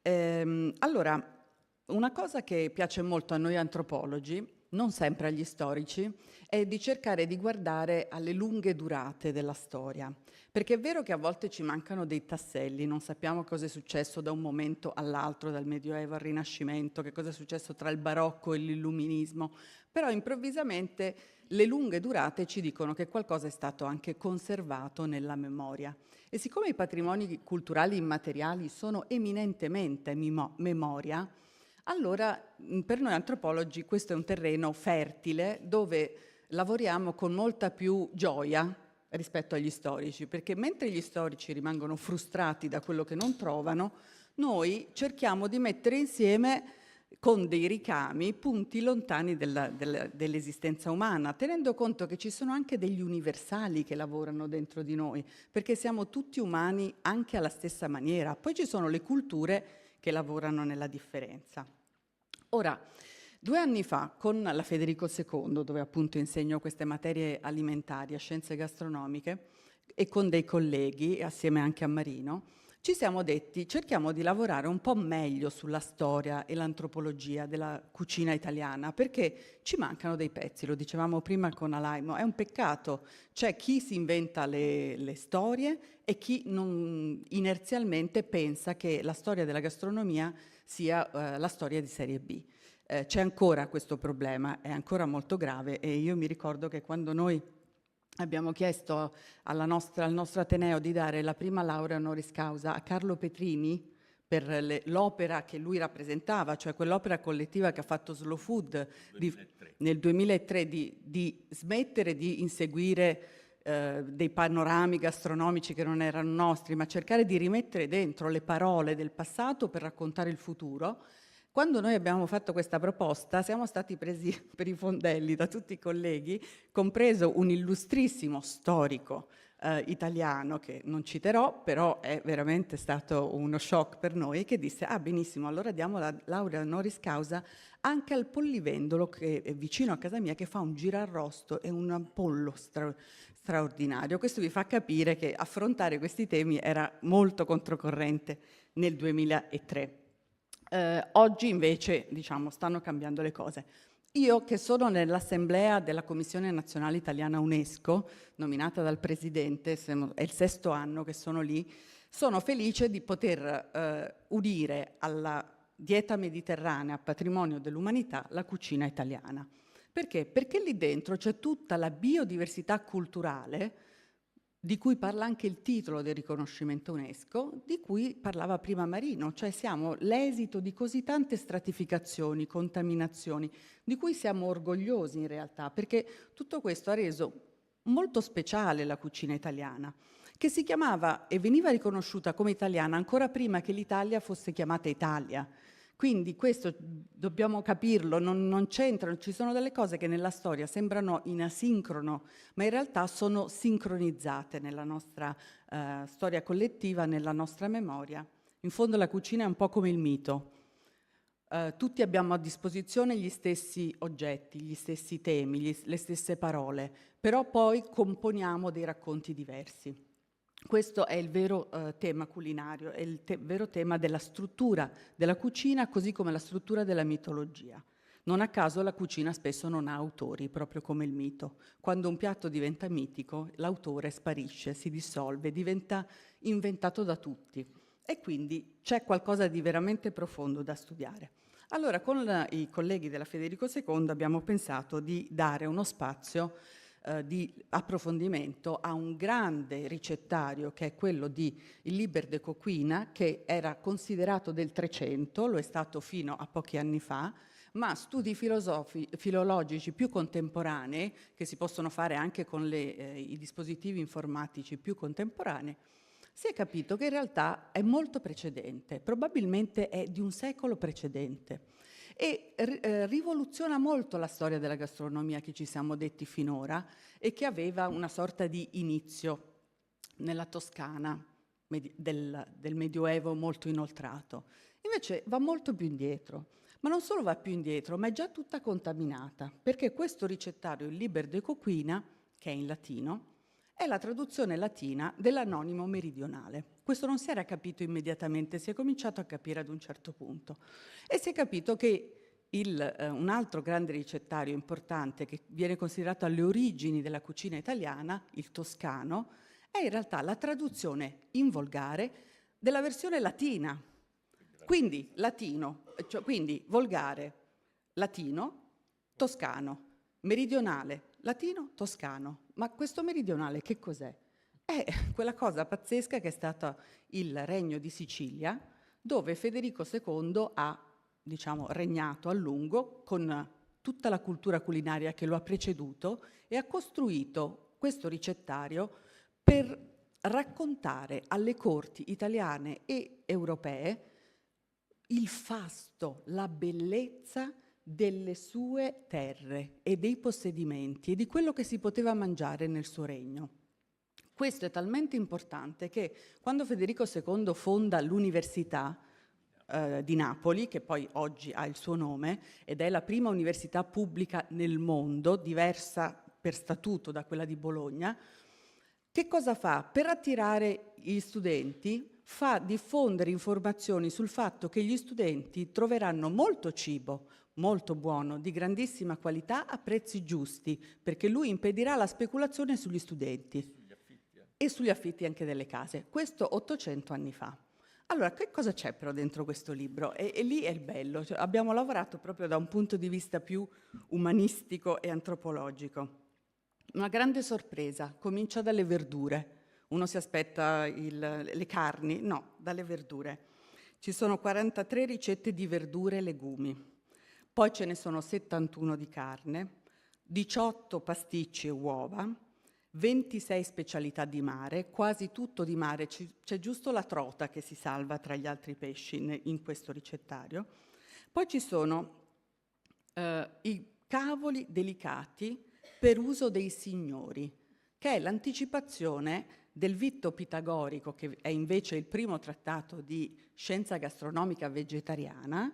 Allora, una cosa che piace molto a noi antropologi, non sempre agli storici, è di cercare di guardare alle lunghe durate della storia. Perché è vero che a volte ci mancano dei tasselli, non sappiamo cosa è successo da un momento all'altro, dal Medioevo al Rinascimento, che cosa è successo tra il Barocco e l'Illuminismo, però improvvisamente le lunghe durate ci dicono che qualcosa è stato anche conservato nella memoria. E siccome i patrimoni culturali immateriali sono eminentemente memoria, allora per noi antropologi questo è un terreno fertile dove lavoriamo con molta più gioia rispetto agli storici, perché mentre gli storici rimangono frustrati da quello che non trovano, noi cerchiamo di mettere insieme con dei ricami punti lontani dell'esistenza umana, tenendo conto che ci sono anche degli universali che lavorano dentro di noi, perché siamo tutti umani anche alla stessa maniera. Poi ci sono le culture che lavorano nella differenza. Ora, 2 anni fa, con la Federico II, dove appunto insegno queste materie alimentari a scienze gastronomiche, e con dei colleghi, assieme anche a Marino, ci siamo detti, cerchiamo di lavorare un po' meglio sulla storia e l'antropologia della cucina italiana, perché ci mancano dei pezzi, lo dicevamo prima con Alaimo, è un peccato, c'è chi si inventa le storie e chi inerzialmente pensa che la storia della gastronomia sia la storia di serie B. C'è ancora questo problema, è ancora molto grave, e io mi ricordo che quando noi abbiamo chiesto al nostro Ateneo di dare la prima laurea honoris causa a Carlo Petrini per l'opera che lui rappresentava, cioè quell'opera collettiva che ha fatto Slow Food nel 2003 di smettere di inseguire dei panorami gastronomici che non erano nostri, ma cercare di rimettere dentro le parole del passato per raccontare il futuro. Quando noi abbiamo fatto questa proposta siamo stati presi per i fondelli da tutti i colleghi, compreso un illustrissimo storico italiano che non citerò, però è veramente stato uno shock per noi, che disse: ah benissimo, allora diamo la laurea honoris causa anche al Pollivendolo, che è vicino a casa mia, che fa un girarrosto e un pollo straordinario. Questo vi fa capire che affrontare questi temi era molto controcorrente nel 2003. Oggi invece, diciamo, stanno cambiando le cose. Io, che sono nell'assemblea della Commissione Nazionale Italiana UNESCO, nominata dal Presidente, è il 6º anno che sono lì, sono felice di poter unire alla dieta mediterranea, patrimonio dell'umanità, la cucina italiana. Perché? Perché lì dentro c'è tutta la biodiversità culturale, di cui parla anche il titolo del riconoscimento UNESCO, di cui parlava prima Marino, cioè siamo l'esito di così tante stratificazioni, contaminazioni, di cui siamo orgogliosi in realtà, perché tutto questo ha reso molto speciale la cucina italiana, che si chiamava e veniva riconosciuta come italiana ancora prima che l'Italia fosse chiamata Italia. Quindi questo dobbiamo capirlo, non c'entrano, ci sono delle cose che nella storia sembrano in asincrono, ma in realtà sono sincronizzate nella nostra storia collettiva, nella nostra memoria. In fondo la cucina è un po' come il mito. Tutti abbiamo a disposizione gli stessi oggetti, gli stessi temi, le stesse parole, però poi componiamo dei racconti diversi. Questo è il vero tema culinario, è il vero tema della struttura della cucina, così come la struttura della mitologia. Non a caso la cucina spesso non ha autori, proprio come il mito. Quando un piatto diventa mitico, l'autore sparisce, si dissolve, diventa inventato da tutti. E quindi c'è qualcosa di veramente profondo da studiare. Allora, con i colleghi della Federico II abbiamo pensato di dare uno spazio di approfondimento a un grande ricettario che è quello di il Liber de Coquina, che era considerato del 300, lo è stato fino a pochi anni fa, ma studi filologici più contemporanei, che si possono fare anche con i dispositivi informatici più contemporanei, si è capito che in realtà è molto precedente, probabilmente è di un secolo precedente. E rivoluziona molto la storia della gastronomia che ci siamo detti finora e che aveva una sorta di inizio nella Toscana del Medioevo molto inoltrato. Invece va molto più indietro, ma non solo va più indietro, ma è già tutta contaminata, perché questo ricettario, il Liber de Coquina, che è in latino, è la traduzione latina dell'anonimo meridionale. Questo non si era capito immediatamente, si è cominciato a capire ad un certo punto. E si è capito che un altro grande ricettario importante che viene considerato alle origini della cucina italiana, il toscano, è in realtà la traduzione in volgare della versione latina. Quindi latino, quindi volgare, latino, toscano, meridionale, latino, toscano. Ma questo meridionale che cos'è? È quella cosa pazzesca che è stata il Regno di Sicilia, dove Federico II ha, diciamo, regnato a lungo con tutta la cultura culinaria che lo ha preceduto e ha costruito questo ricettario per raccontare alle corti italiane e europee il fasto, la bellezza delle sue terre e dei possedimenti e di quello che si poteva mangiare nel suo regno. Questo è talmente importante che quando Federico II fonda l'Università di Napoli, che poi oggi ha il suo nome, ed è la prima università pubblica nel mondo, diversa per statuto da quella di Bologna, che cosa fa? Per attirare gli studenti fa diffondere informazioni sul fatto che gli studenti troveranno molto cibo, molto buono, di grandissima qualità a prezzi giusti, perché lui impedirà la speculazione sugli studenti e sugli affitti anche delle case. Questo 800 anni fa. Allora, che cosa c'è però dentro questo libro? E lì è il bello. Cioè, abbiamo lavorato proprio da un punto di vista più umanistico e antropologico. Una grande sorpresa, comincia dalle verdure. Uno si aspetta le carni, no, dalle verdure. Ci sono 43 ricette di verdure e legumi, poi ce ne sono 71 di carne, 18 pasticci e uova, 26 specialità di mare, quasi tutto di mare, c'è giusto la trota che si salva tra gli altri pesci in questo ricettario. Poi ci sono i cavoli delicati per uso dei signori, che è l'anticipazione del Vitto Pitagorico, che è invece il primo trattato di scienza gastronomica vegetariana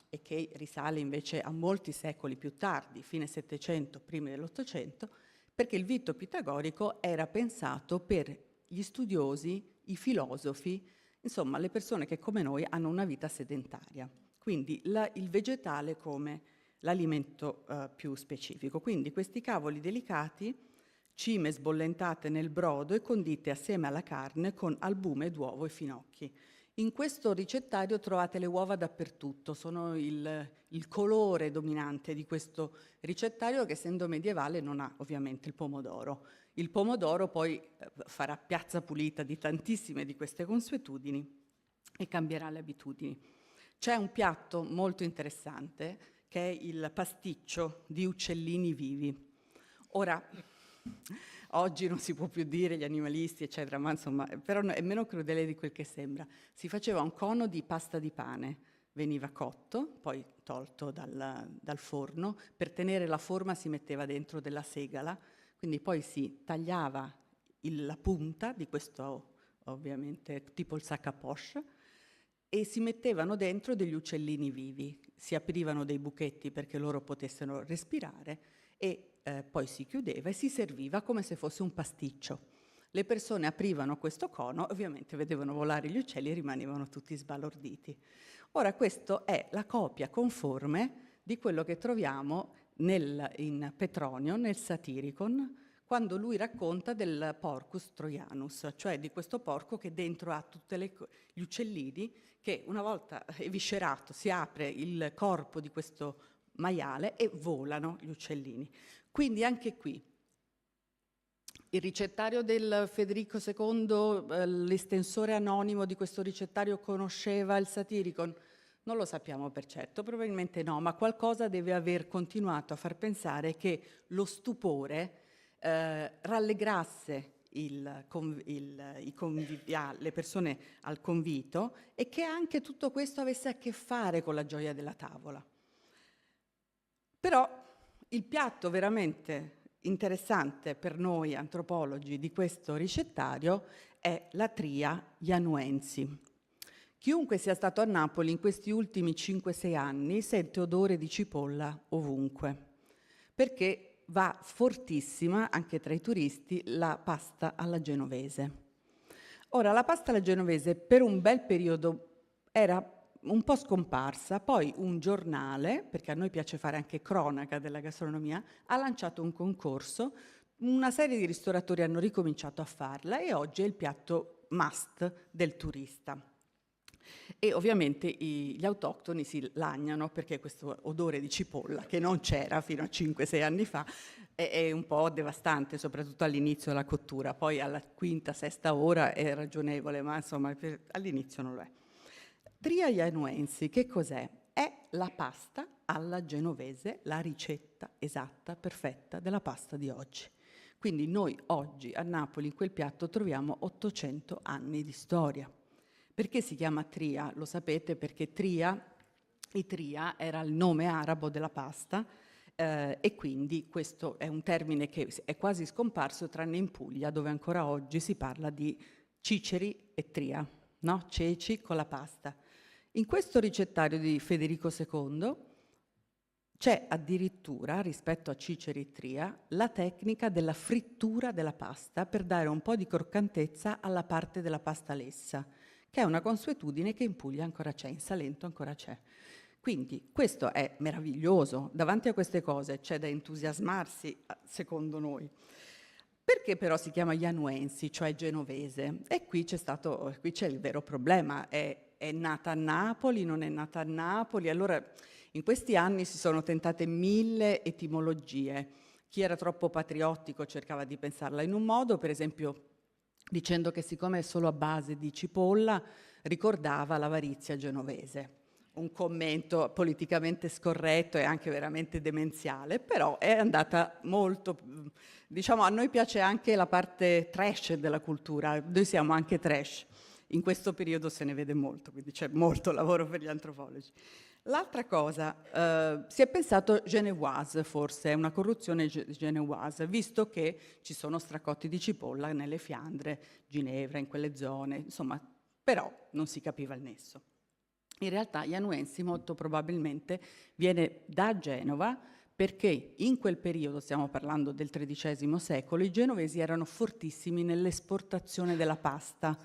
e che risale invece a molti secoli più tardi, fine Settecento, primi dell'Ottocento, perché il Vitto Pitagorico era pensato per gli studiosi, i filosofi, insomma le persone che come noi hanno una vita sedentaria. Quindi il vegetale come l'alimento più specifico. Quindi questi cavoli delicati, cime sbollentate nel brodo e condite assieme alla carne con albume d'uovo e finocchi. In questo ricettario trovate le uova dappertutto, sono il colore dominante di questo ricettario che, essendo medievale, non ha ovviamente il pomodoro. Il pomodoro poi farà piazza pulita di tantissime di queste consuetudini e cambierà le abitudini. C'è un piatto molto interessante che è il pasticcio di uccellini vivi. Ora, oggi non si può più dire gli animalisti, eccetera, ma insomma, però è meno crudele di quel che sembra. Si faceva un cono di pasta di pane, veniva cotto, poi tolto dal forno, per tenere la forma si metteva dentro della segala, quindi poi si tagliava la punta di questo, ovviamente, tipo il sac à poche, e si mettevano dentro degli uccellini vivi, si aprivano dei buchetti perché loro potessero respirare e poi si chiudeva e si serviva come se fosse un pasticcio. Le persone aprivano questo cono, ovviamente vedevano volare gli uccelli e rimanevano tutti sbalorditi. Ora, questo è la copia conforme di quello che troviamo in Petronio, nel Satiricon, quando lui racconta del porcus troianus, cioè di questo porco che dentro ha tutti gli uccellini, che una volta eviscerato si apre il corpo di questo maiale e volano gli uccellini. Quindi anche qui il ricettario del Federico II, l'estensore anonimo di questo ricettario conosceva il Satiricon? Non lo sappiamo per certo, probabilmente no, ma qualcosa deve aver continuato a far pensare che lo stupore rallegrasse le persone al convito e che anche tutto questo avesse a che fare con la gioia della tavola. Però il piatto veramente interessante per noi antropologi di questo ricettario è la tria Ianuensi. Chiunque sia stato a Napoli in questi ultimi 5-6 anni sente odore di cipolla ovunque, perché va fortissima anche tra i turisti la pasta alla genovese. Ora, la pasta alla genovese per un bel periodo era un po' scomparsa, poi un giornale, perché a noi piace fare anche cronaca della gastronomia, ha lanciato un concorso, una serie di ristoratori hanno ricominciato a farla e oggi è il piatto must del turista. E ovviamente gli autoctoni si lagnano perché questo odore di cipolla, che non c'era fino a 5-6 anni fa, è un po' devastante, soprattutto all'inizio della cottura. Poi alla quinta, sesta ora è ragionevole, ma insomma all'inizio non lo è. Tria Ianuensi, che cos'è? È la pasta alla genovese, la ricetta esatta, perfetta della pasta di oggi. Quindi noi oggi a Napoli in quel piatto troviamo 800 anni di storia. Perché si chiama tria? Lo sapete perché tria era il nome arabo della pasta e quindi questo è un termine che è quasi scomparso tranne in Puglia, dove ancora oggi si parla di ciceri e tria, no? Ceci con la pasta. In questo ricettario di Federico II c'è addirittura, rispetto a ciceri e tria, la tecnica della frittura della pasta per dare un po' di croccantezza alla parte della pasta lessa, che è una consuetudine che in Puglia ancora c'è, in Salento ancora c'è. Quindi questo è meraviglioso, davanti a queste cose c'è da entusiasmarsi, secondo noi. Perché però si chiama Ianuensi, cioè genovese? E qui c'è il vero problema, è nata a Napoli, non è nata a Napoli? Allora in questi anni si sono tentate 1000 etimologie. Chi era troppo patriottico cercava di pensarla in un modo, per esempio dicendo che siccome è solo a base di cipolla ricordava l'avarizia genovese. Un commento politicamente scorretto e anche veramente demenziale, però è andata molto, diciamo, a noi piace anche la parte trash della cultura, noi siamo anche trash, in questo periodo se ne vede molto, quindi c'è molto lavoro per gli antropologi. L'altra cosa, si è pensato genevoise, forse, è una corruzione genevoise, visto che ci sono stracotti di cipolla nelle Fiandre, Ginevra, in quelle zone, insomma, però non si capiva il nesso. In realtà Ianuensi molto probabilmente viene da Genova perché in quel periodo, stiamo parlando del XIII secolo, i genovesi erano fortissimi nell'esportazione della pasta,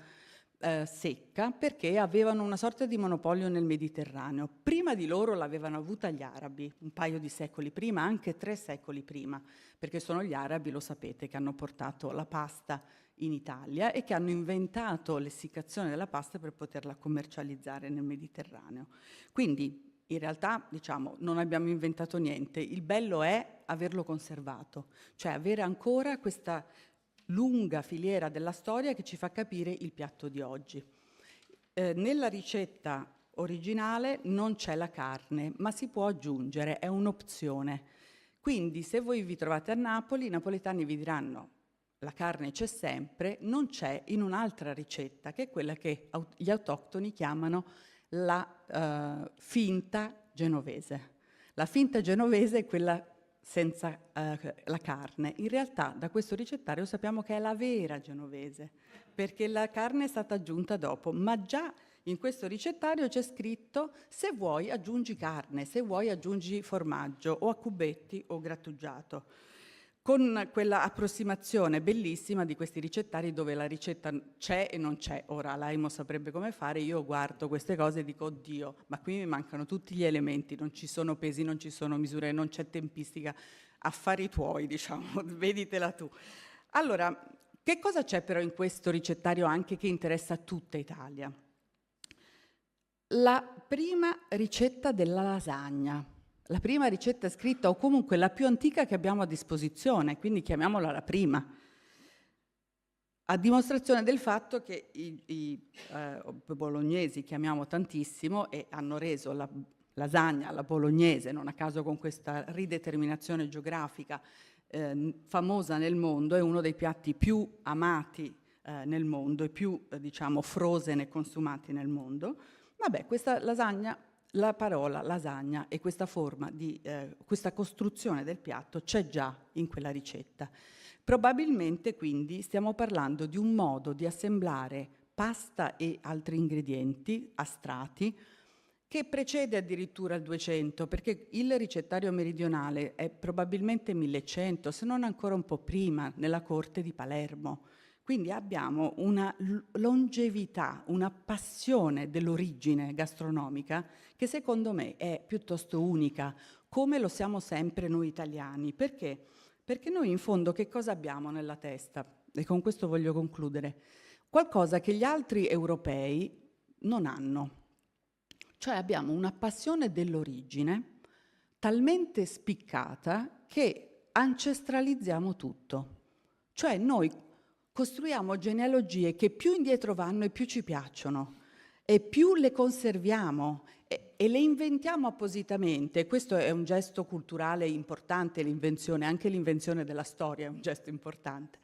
secca perché avevano una sorta di monopolio nel Mediterraneo. Prima di loro l'avevano avuta gli arabi, un paio di secoli prima, anche 3 secoli prima, perché sono gli arabi, lo sapete, che hanno portato la pasta in Italia e che hanno inventato l'essiccazione della pasta per poterla commercializzare nel Mediterraneo. Quindi in realtà, diciamo, non abbiamo inventato niente, il bello è averlo conservato, cioè avere ancora questa lunga filiera della storia che ci fa capire il piatto di oggi. Nella ricetta originale non c'è la carne, ma si può aggiungere, è un'opzione. Quindi se voi vi trovate a Napoli, i napoletani vi diranno la carne c'è sempre, non c'è in un'altra ricetta, che è quella che gli autoctoni chiamano la finta genovese. La finta genovese è quella senza la carne. In realtà da questo ricettario sappiamo che è la vera genovese, perché la carne è stata aggiunta dopo, ma già in questo ricettario c'è scritto: se vuoi aggiungi carne, se vuoi aggiungi formaggio o a cubetti o grattugiato. Con quella approssimazione bellissima di questi ricettari dove la ricetta c'è e non c'è. Ora l'Aimo saprebbe come fare, io guardo queste cose e dico oddio, ma qui mi mancano tutti gli elementi, non ci sono pesi, non ci sono misure, non c'è tempistica, affari tuoi, diciamo, veditela tu. Allora, che cosa c'è però in questo ricettario anche che interessa tutta Italia? La prima ricetta della lasagna. La prima ricetta scritta, o comunque la più antica che abbiamo a disposizione, quindi chiamiamola la prima, a dimostrazione del fatto che i bolognesi, che amiamo tantissimo, e hanno reso la lasagna alla bolognese, non a caso con questa rideterminazione geografica famosa nel mondo, è uno dei piatti più amati nel mondo e più, diciamo, frozen e consumati nel mondo. Vabbè, questa lasagna, la parola lasagna e questa forma di questa costruzione del piatto c'è già in quella ricetta. Probabilmente quindi stiamo parlando di un modo di assemblare pasta e altri ingredienti a strati che precede addirittura il 200, perché il ricettario meridionale è probabilmente 1100, se non ancora un po' prima, nella corte di Palermo. Quindi abbiamo una longevità, una passione dell'origine gastronomica che secondo me è piuttosto unica, come lo siamo sempre noi italiani. Perché? Perché noi in fondo che cosa abbiamo nella testa? E con questo voglio concludere. Qualcosa che gli altri europei non hanno. Cioè abbiamo una passione dell'origine talmente spiccata che ancestralizziamo tutto. Cioè noi costruiamo genealogie che più indietro vanno e più ci piacciono e più le conserviamo e le inventiamo appositamente. Questo è un gesto culturale importante, l'invenzione, anche l'invenzione della storia è un gesto importante.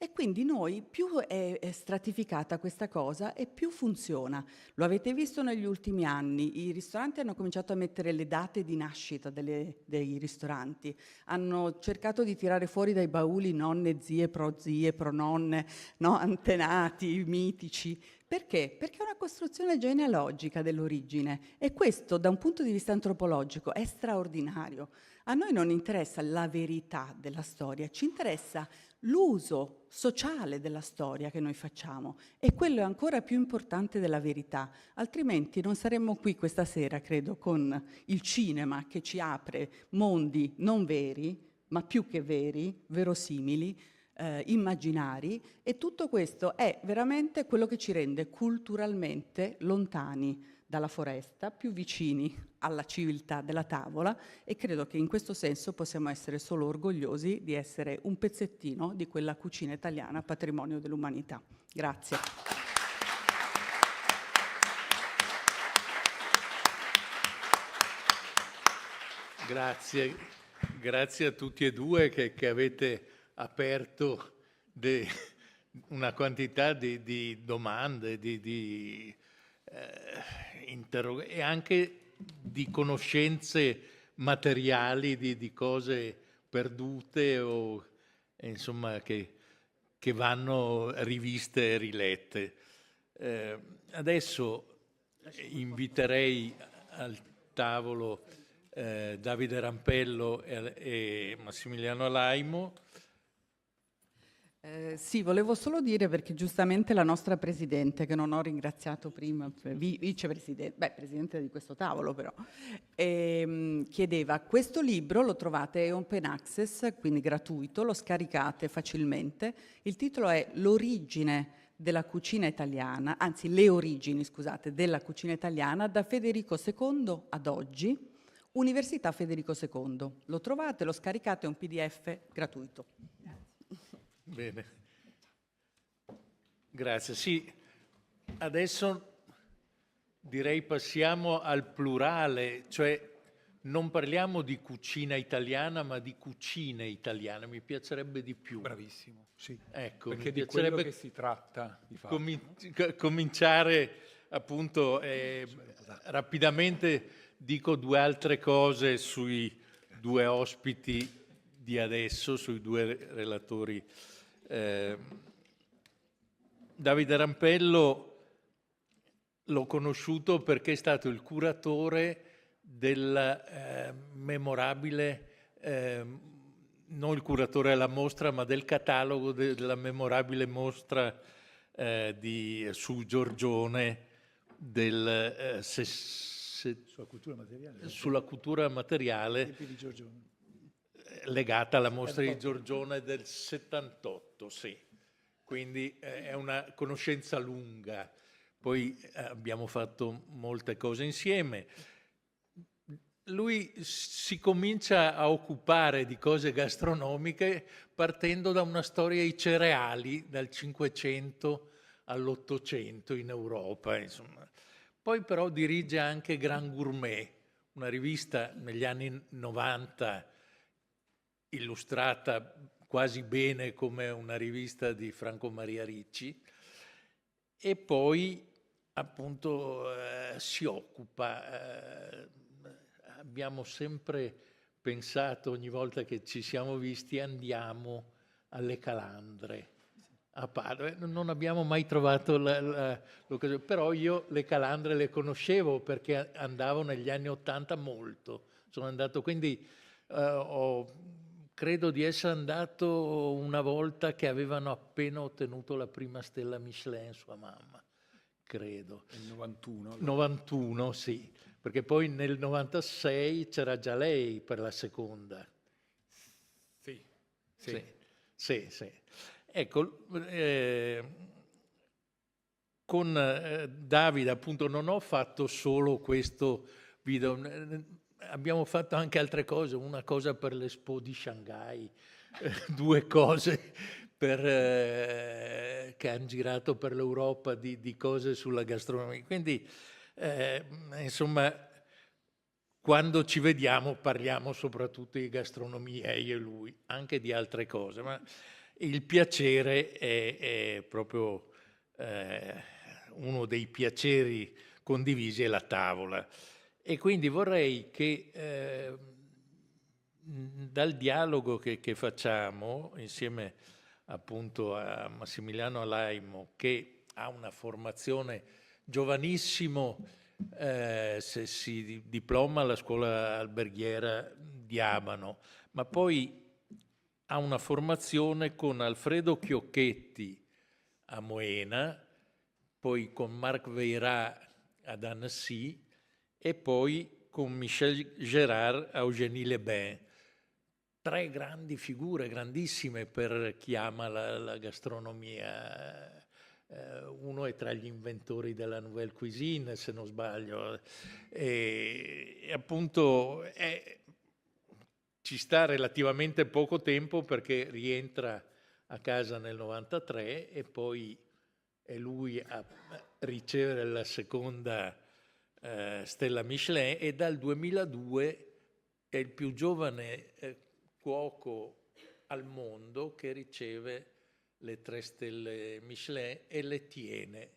E quindi noi, più è stratificata questa cosa e più funziona. Lo avete visto negli ultimi anni, i ristoranti hanno cominciato a mettere le date di nascita dei ristoranti, hanno cercato di tirare fuori dai bauli nonne, zie, prononne, no? Antenati, mitici. Perché? Perché è una costruzione genealogica dell'origine e questo da un punto di vista antropologico è straordinario. A noi non interessa la verità della storia, ci interessa l'uso sociale della storia che noi facciamo e quello è ancora più importante della verità, altrimenti non saremmo qui questa sera, credo, con il cinema che ci apre mondi non veri, ma più che veri, verosimili, immaginari, e tutto questo è veramente quello che ci rende culturalmente lontani dalla foresta, più vicini alla civiltà della tavola, e credo che in questo senso possiamo essere solo orgogliosi di essere un pezzettino di quella cucina italiana patrimonio dell'umanità. Grazie. Grazie a tutti e due che avete aperto una quantità di domande, e anche di conoscenze materiali di cose perdute o insomma che vanno riviste e rilette. Adesso inviterei al tavolo Davide Rampello e Massimiliano Alaimo. Sì, volevo solo dire, perché giustamente la nostra Presidente, che non ho ringraziato prima, Vicepresidente, Presidente di questo tavolo però, chiedeva, questo libro lo trovate, è open access, quindi gratuito, lo scaricate facilmente, il titolo è L'origine della cucina italiana, anzi le origini, scusate, della cucina italiana da Federico II ad oggi, Università Federico II. Lo trovate, lo scaricate, è un PDF gratuito. Bene, grazie. Sì, adesso direi passiamo al plurale, cioè non parliamo di cucina italiana, ma di cucine italiane. Mi piacerebbe di più. Bravissimo, sì. Ecco, Perché mi di quello piacerebbe che si tratta di fatto. cominciare appunto rapidamente. Dico due altre cose sui due ospiti di adesso, sui due relatori. Davide Rampello l'ho conosciuto perché è stato il curatore del memorabile, non il curatore alla mostra, ma del catalogo della memorabile mostra su Giorgione sulla cultura materiale legata alla mostra di Giorgione del 78, sì. Quindi è una conoscenza lunga. Poi abbiamo fatto molte cose insieme. Lui si comincia a occupare di cose gastronomiche partendo da una storia ai cereali dal 500 all'800 in Europa, insomma. Poi però dirige anche Grand Gourmet, una rivista negli anni 90 illustrata quasi bene come una rivista di Franco Maria Ricci, e poi appunto si occupa, abbiamo sempre pensato ogni volta che ci siamo visti andiamo alle calandre a Padova. Non abbiamo mai trovato l'occasione, però io le calandre le conoscevo perché andavo negli anni '80 molto, sono andato, quindi credo di essere andato una volta che avevano appena ottenuto la prima stella Michelin, sua mamma, credo. Nel 91. 91, sì, perché poi nel 96 c'era già lei per la seconda. Sì. Sì. Ecco, con Davide appunto non ho fatto solo questo video, abbiamo fatto anche altre cose, una cosa per l'Expo di Shanghai, due cose che hanno girato per l'Europa di cose sulla gastronomia. Quindi, insomma, quando ci vediamo parliamo soprattutto di gastronomia, io e lui, anche di altre cose, ma il piacere è proprio uno dei piaceri condivisi, è la tavola. E quindi vorrei che dal dialogo che facciamo insieme appunto a Massimiliano Alaimo, che ha una formazione giovanissimo, si diploma alla scuola alberghiera di Abano, ma poi ha una formazione con Alfredo Chiocchetti a Moena, poi con Marc Veyrat ad Annecy e poi con Michel Gérard a Eugénie-les-Bains. Tre grandi figure, grandissime per chi ama la gastronomia. Uno è tra gli inventori della Nouvelle Cuisine, se non sbaglio, e appunto ci sta relativamente poco tempo perché rientra a casa nel 93 e poi è lui a ricevere la seconda stella Michelin, e dal 2002 è il più giovane cuoco al mondo che riceve le 3 stelle Michelin e le tiene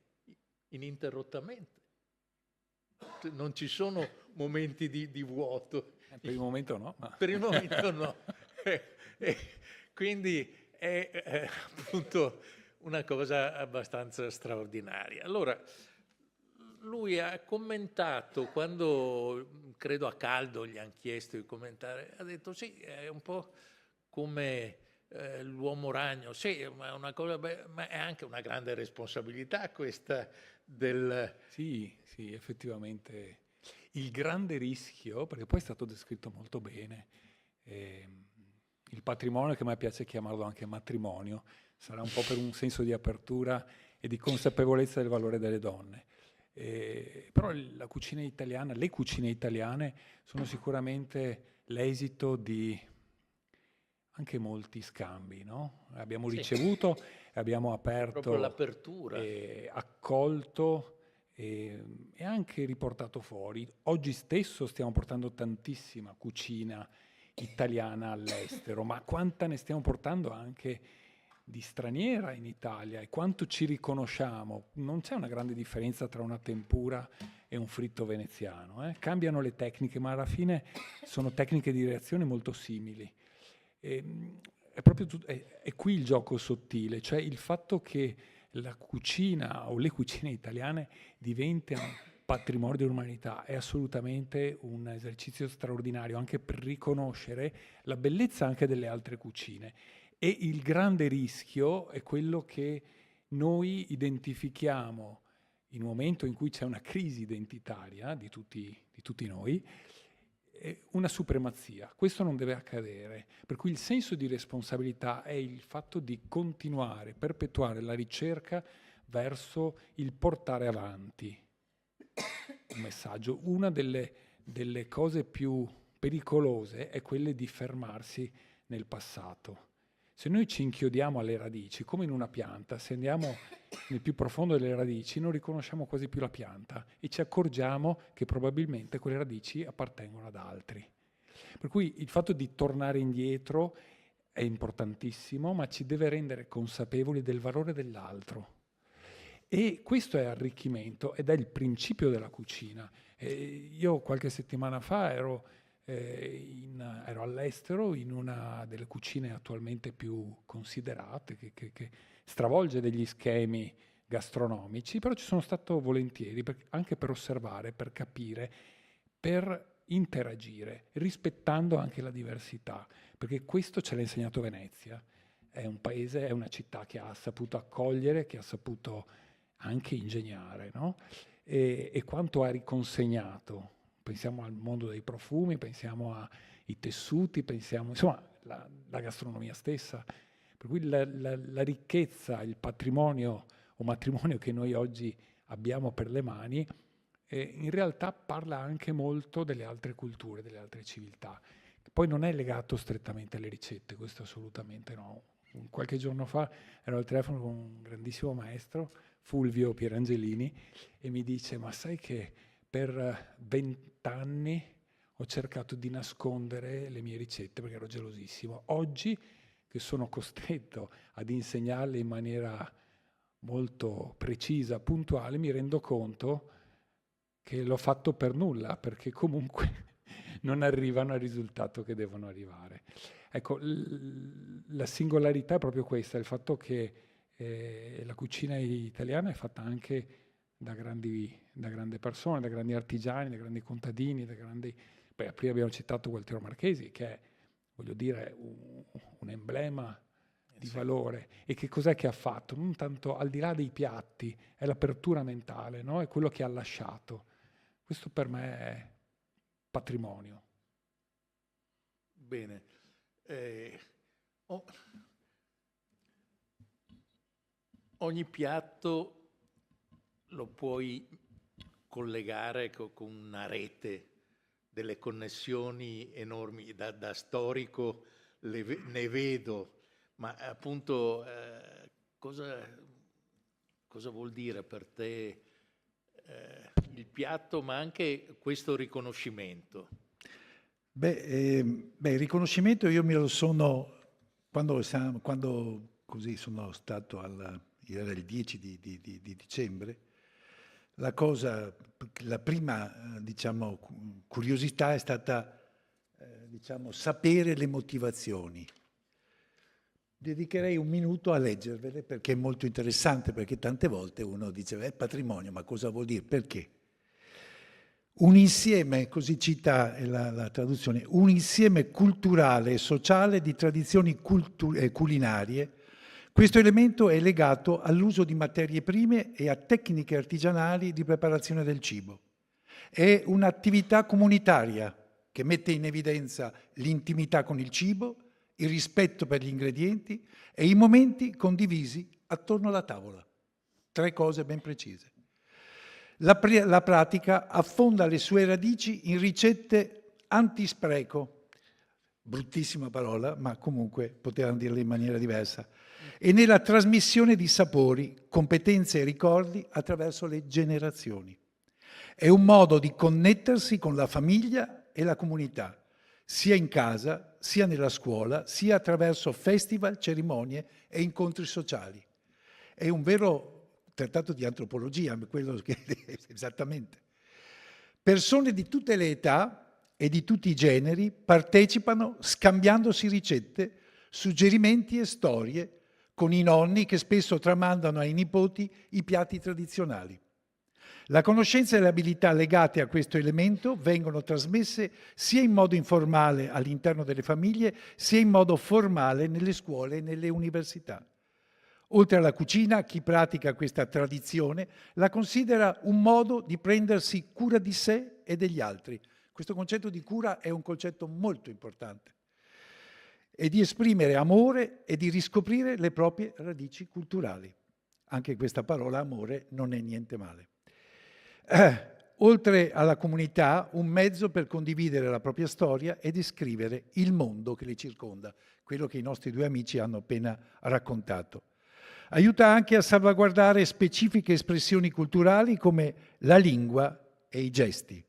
ininterrottamente. Non ci sono momenti di vuoto. Per il momento no. Ma... Per il momento no. Quindi è appunto una cosa abbastanza straordinaria. Allora, lui ha commentato, quando credo a caldo gli hanno chiesto di commentare, ha detto sì, è un po' come l'uomo ragno. Sì, ma è una cosa, ma è anche una grande responsabilità questa del... Sì, sì, effettivamente. Il grande rischio, perché poi è stato descritto molto bene, il patrimonio, che a me piace chiamarlo anche matrimonio, sarà un po' per un senso di apertura e di consapevolezza del valore delle donne. Però la cucina italiana, le cucine italiane sono sicuramente l'esito di anche molti scambi, no? Abbiamo Sì. ricevuto, abbiamo Proprio aperto, l'apertura. accolto e anche riportato fuori. Oggi stesso stiamo portando tantissima cucina italiana all'estero, ma quanta ne stiamo portando anche di straniera in Italia e quanto ci riconosciamo. Non c'è una grande differenza tra una tempura e un fritto veneziano. Cambiano le tecniche, ma alla fine sono tecniche di reazione molto simili. È proprio è qui il gioco sottile, cioè il fatto che la cucina o le cucine italiane diventano patrimonio dell'umanità è assolutamente un esercizio straordinario anche per riconoscere la bellezza anche delle altre cucine. E il grande rischio è quello che noi identifichiamo in un momento in cui c'è una crisi identitaria di tutti noi, una supremazia. Questo non deve accadere. Per cui il senso di responsabilità è il fatto di continuare, perpetuare la ricerca verso il portare avanti un messaggio. Una delle cose più pericolose è quella di fermarsi nel passato. Se noi ci inchiodiamo alle radici, come in una pianta, se andiamo nel più profondo delle radici, non riconosciamo quasi più la pianta e ci accorgiamo che probabilmente quelle radici appartengono ad altri. Per cui il fatto di tornare indietro è importantissimo, ma ci deve rendere consapevoli del valore dell'altro. E questo è arricchimento ed è il principio della cucina. Io qualche settimana fa ero all'estero in una delle cucine attualmente più considerate, che stravolge degli schemi gastronomici, però ci sono stato volentieri anche per osservare, per capire, per interagire, rispettando anche la diversità, perché questo ce l'ha insegnato Venezia. È un paese, è una città che ha saputo accogliere, che ha saputo anche ingegnare, no? E quanto ha riconsegnato. Pensiamo al mondo dei profumi, pensiamo ai tessuti, pensiamo, insomma, la gastronomia stessa. Per cui la ricchezza, il patrimonio o matrimonio che noi oggi abbiamo per le mani, in realtà parla anche molto delle altre culture, delle altre civiltà. Poi non è legato strettamente alle ricette, questo assolutamente no. Qualche giorno fa ero al telefono con un grandissimo maestro, Fulvio Pierangelini, e mi dice: ma sai che per 20 anni ho cercato di nascondere le mie ricette perché ero gelosissimo. Oggi che sono costretto ad insegnarle in maniera molto precisa, puntuale, mi rendo conto che l'ho fatto per nulla, perché comunque non arrivano al risultato che devono arrivare. Ecco, la singolarità è proprio questa, il fatto che la cucina italiana è fatta anche da grandi persone, da grandi artigiani, da grandi contadini, da grandi... Beh, prima abbiamo citato Gualtiero Marchesi, che è, voglio dire, un emblema di valore. E che cos'è che ha fatto? Non tanto al di là dei piatti, è l'apertura mentale, no? È quello che ha lasciato. Questo per me è patrimonio. Bene. Ogni piatto lo puoi collegare con una rete delle connessioni enormi. Da storico ne vedo, ma appunto cosa vuol dire per te il piatto, ma anche questo riconoscimento? Il riconoscimento io me lo sono, quando così sono stato era il 10 di dicembre, la prima, diciamo, curiosità è stata, diciamo, sapere le motivazioni. Dedicherei un minuto a leggervele perché è molto interessante, perché tante volte uno dice, è patrimonio, ma cosa vuol dire? Perché? un insieme, così cita la traduzione, un insieme culturale e sociale di tradizioni culinarie. Questo elemento è legato all'uso di materie prime e a tecniche artigianali di preparazione del cibo. È un'attività comunitaria che mette in evidenza l'intimità con il cibo, il rispetto per gli ingredienti e i momenti condivisi attorno alla tavola. 3 cose ben precise. La pratica affonda le sue radici in ricette antispreco, bruttissima parola, ma comunque potevano dirla in maniera diversa, e nella trasmissione di sapori, competenze e ricordi attraverso le generazioni. È un modo di connettersi con la famiglia e la comunità, sia in casa, sia nella scuola, sia attraverso festival, cerimonie e incontri sociali. È un vero trattato di antropologia, quello che esattamente. Persone di tutte le età e di tutti i generi partecipano scambiandosi ricette, suggerimenti e storie con i nonni che spesso tramandano ai nipoti i piatti tradizionali. La conoscenza e le abilità legate a questo elemento vengono trasmesse sia in modo informale all'interno delle famiglie, sia in modo formale nelle scuole e nelle università. Oltre alla cucina, chi pratica questa tradizione la considera un modo di prendersi cura di sé e degli altri. Questo concetto di cura è un concetto molto importante. E di esprimere amore e di riscoprire le proprie radici culturali. Anche questa parola amore non è niente male. Oltre alla comunità, un mezzo per condividere la propria storia e descrivere il mondo che li circonda, quello che i nostri 2 amici hanno appena raccontato. Aiuta anche a salvaguardare specifiche espressioni culturali come la lingua e i gesti.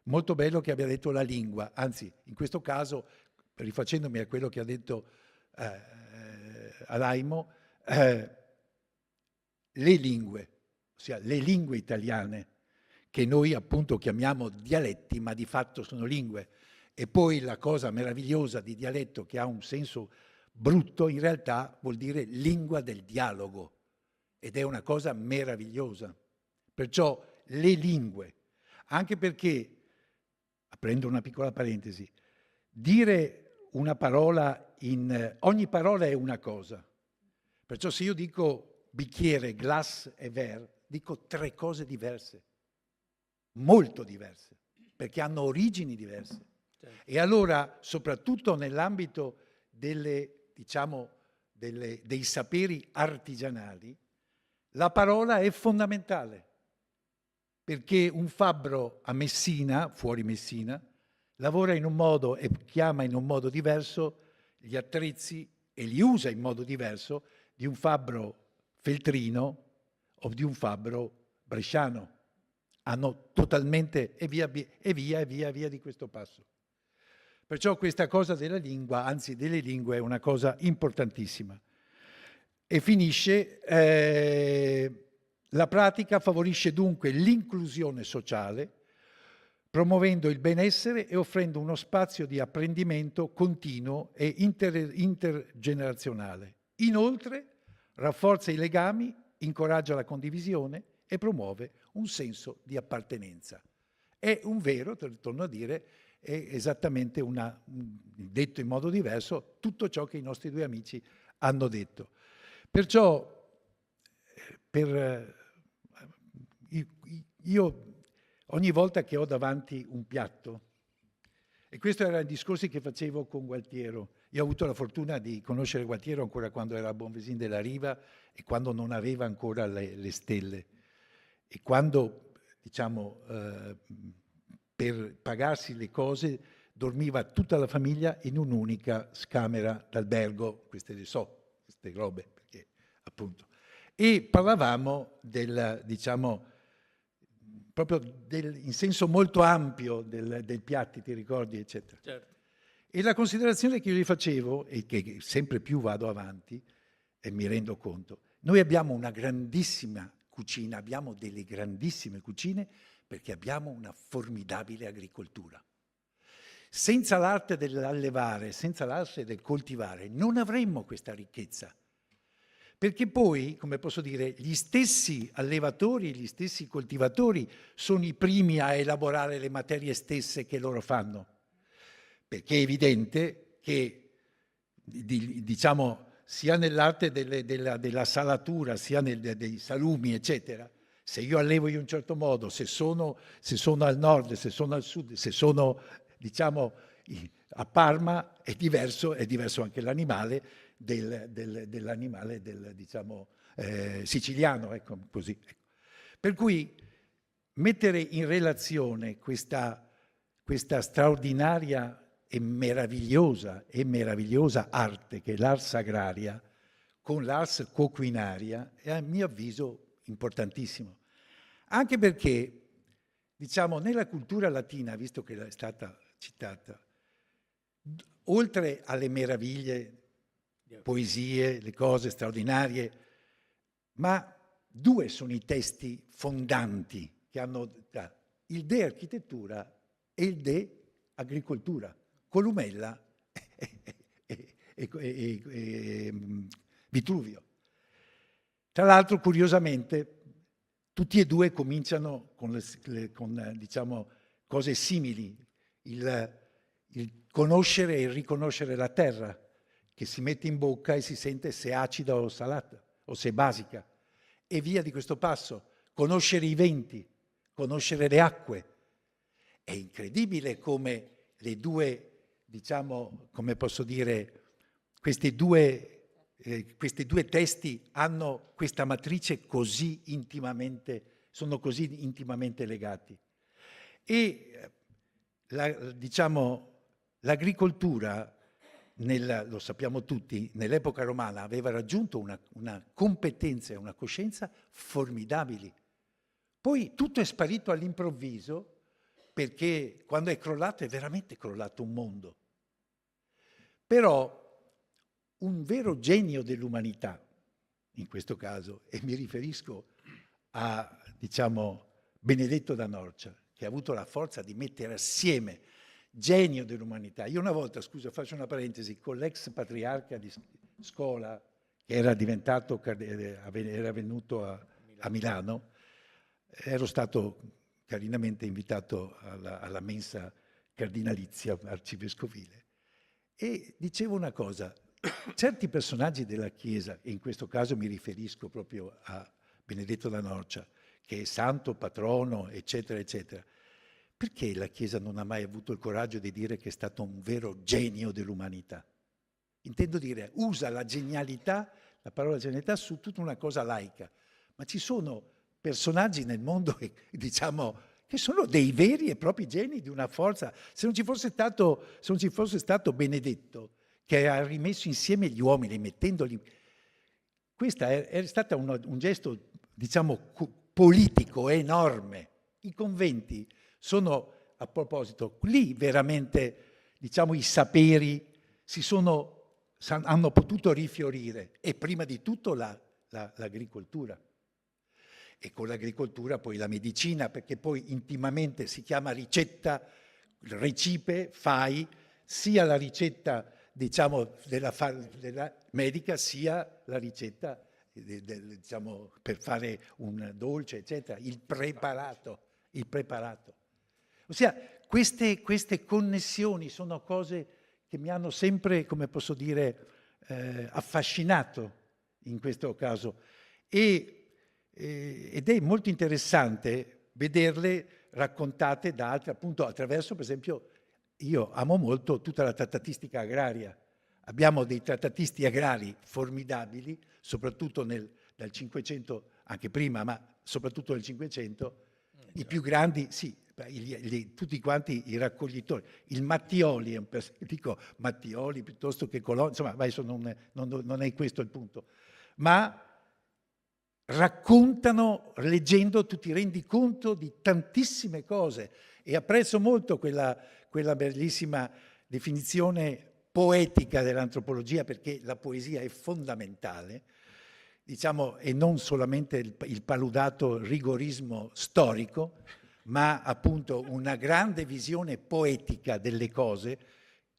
Molto bello che abbia detto la lingua, anzi, in questo caso, rifacendomi a quello che ha detto Alaimo, le lingue, ossia le lingue italiane, che noi appunto chiamiamo dialetti, ma di fatto sono lingue. E poi la cosa meravigliosa di dialetto, che ha un senso brutto, in realtà vuol dire lingua del dialogo, ed è una cosa meravigliosa. Perciò le lingue, anche perché, aprendo una piccola parentesi, dire una parola ogni parola è una cosa. Perciò se io dico bicchiere, glass e verre, dico 3 cose diverse, molto diverse, perché hanno origini diverse. Certo. E allora, soprattutto nell'ambito dei saperi artigianali, la parola è fondamentale, perché un fabbro a Messina, fuori Messina, lavora in un modo e chiama in un modo diverso gli attrezzi e li usa in modo diverso di un fabbro feltrino o di un fabbro bresciano. Hanno totalmente e via di questo passo. Perciò questa cosa della lingua, anzi delle lingue, è una cosa importantissima. E finisce, la pratica favorisce dunque l'inclusione sociale, promuovendo il benessere e offrendo uno spazio di apprendimento continuo e intergenerazionale. Inoltre, rafforza i legami, incoraggia la condivisione e promuove un senso di appartenenza. È un vero, torno a dire, è esattamente detto in modo diverso, tutto ciò che i nostri 2 amici hanno detto. Perciò, io ogni volta che ho davanti un piatto, e questo erano i discorsi che facevo con Gualtiero, io ho avuto la fortuna di conoscere Gualtiero ancora quando era a Bonvesin della Riva e quando non aveva ancora le stelle. E quando, per pagarsi le cose, dormiva tutta la famiglia in un'unica camera d'albergo, queste robe, perché appunto. E parlavamo in senso molto ampio dei piatti, ti ricordi, eccetera. Certo. E la considerazione che io gli facevo, e che sempre più vado avanti, e mi rendo conto, noi abbiamo una grandissima cucina, abbiamo delle grandissime cucine perché abbiamo una formidabile agricoltura. Senza l'arte dell'allevare, senza l'arte del coltivare, non avremmo questa ricchezza. Perché poi, come posso dire, gli stessi allevatori, gli stessi coltivatori sono i primi a elaborare le materie stesse che loro fanno. Perché è evidente che, diciamo, sia nell'arte della salatura, sia dei salumi, eccetera, se io allevo in un certo modo, se sono al nord, se sono al sud, se sono, diciamo, a Parma, è diverso anche l'animale dell'animale diciamo, siciliano, ecco, così. Per cui mettere in relazione questa straordinaria e meravigliosa arte che è l'ars agraria con l'ars coquinaria è, a mio avviso, importantissimo. Anche perché, diciamo, nella cultura latina, visto che è stata citata, oltre alle meraviglie, poesie, le cose straordinarie, ma due sono i testi fondanti che hanno il De Architettura e il De Agricoltura, Columella e Vitruvio. Tra l'altro, curiosamente, tutti e due cominciano con diciamo, cose simili, il conoscere e il riconoscere la terra, che si mette in bocca e si sente se è acida o salata, o se è basica, e via di questo passo. Conoscere i venti, conoscere le acque. È incredibile come le due, diciamo, come posso dire, questi due testi hanno questa matrice così intimamente, sono così intimamente legati. E diciamo, l'agricoltura, lo sappiamo tutti, nell'epoca romana aveva raggiunto una competenza e una coscienza formidabili. Poi tutto è sparito all'improvviso, perché quando è crollato è veramente crollato un mondo. Però un vero genio dell'umanità, in questo caso, e mi riferisco a, diciamo, Benedetto da Norcia, che ha avuto la forza di mettere assieme genio dell'umanità. Io una volta, scusa, faccio una parentesi, con l'ex patriarca di Scola, che era venuto a Milano, ero stato carinamente invitato alla mensa cardinalizia arcivescovile e dicevo una cosa: certi personaggi della Chiesa, e in questo caso mi riferisco proprio a Benedetto da Norcia, che è santo patrono, eccetera, eccetera, perché la Chiesa non ha mai avuto il coraggio di dire che è stato un vero genio dell'umanità? Intendo dire, usa la genialità, la parola genialità, su tutta una cosa laica, ma ci sono personaggi nel mondo che, diciamo, che sono dei veri e propri geni di una forza. Se non ci fosse stato Benedetto, che ha rimesso insieme gli uomini, mettendoli... Questo è stato un gesto, diciamo, politico enorme. I conventi sono, a proposito, lì veramente, diciamo, i saperi hanno potuto rifiorire, e prima di tutto l'agricoltura. E con l'agricoltura poi la medicina, perché poi intimamente si chiama ricetta, recipe, fai, sia la ricetta, diciamo, della medica, sia la ricetta, diciamo, per fare un dolce, eccetera, il preparato. Ossia, queste connessioni sono cose che mi hanno sempre, come posso dire, affascinato in questo caso. Ed è molto interessante vederle raccontate da altri, appunto attraverso, per esempio, io amo molto tutta la trattatistica agraria. Abbiamo dei trattatisti agrari formidabili, soprattutto dal Cinquecento, anche prima, ma soprattutto nel Cinquecento, i più grandi, sì, tutti quanti i raccoglitori. Il Mattioli, dico Mattioli piuttosto che Colonna, insomma, adesso non è questo il punto, ma raccontano, leggendo, tu ti rendi conto di tantissime cose, e apprezzo molto quella bellissima definizione poetica dell'antropologia, perché la poesia è fondamentale, diciamo, e non solamente il paludato rigorismo storico, ma appunto una grande visione poetica delle cose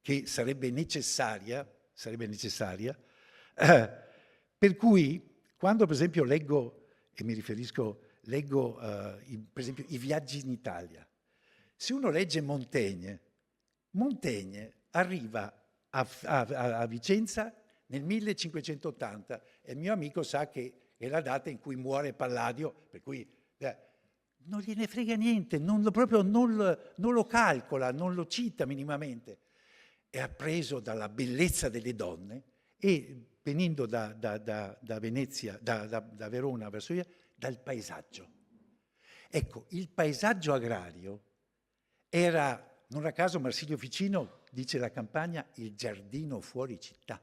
che sarebbe necessaria, per cui Quando per esempio leggo, e mi riferisco, per esempio i viaggi in Italia, se uno legge Montaigne arriva a Vicenza nel 1580 e il mio amico sa che è la data in cui muore Palladio, per cui non gliene frega niente, non lo calcola, non lo cita minimamente. È appreso dalla bellezza delle donne e venendo da Venezia, da Verona verso via, dal paesaggio. Ecco, il paesaggio agrario era, non a caso Marsilio Ficino dice la Campania, il giardino fuori città.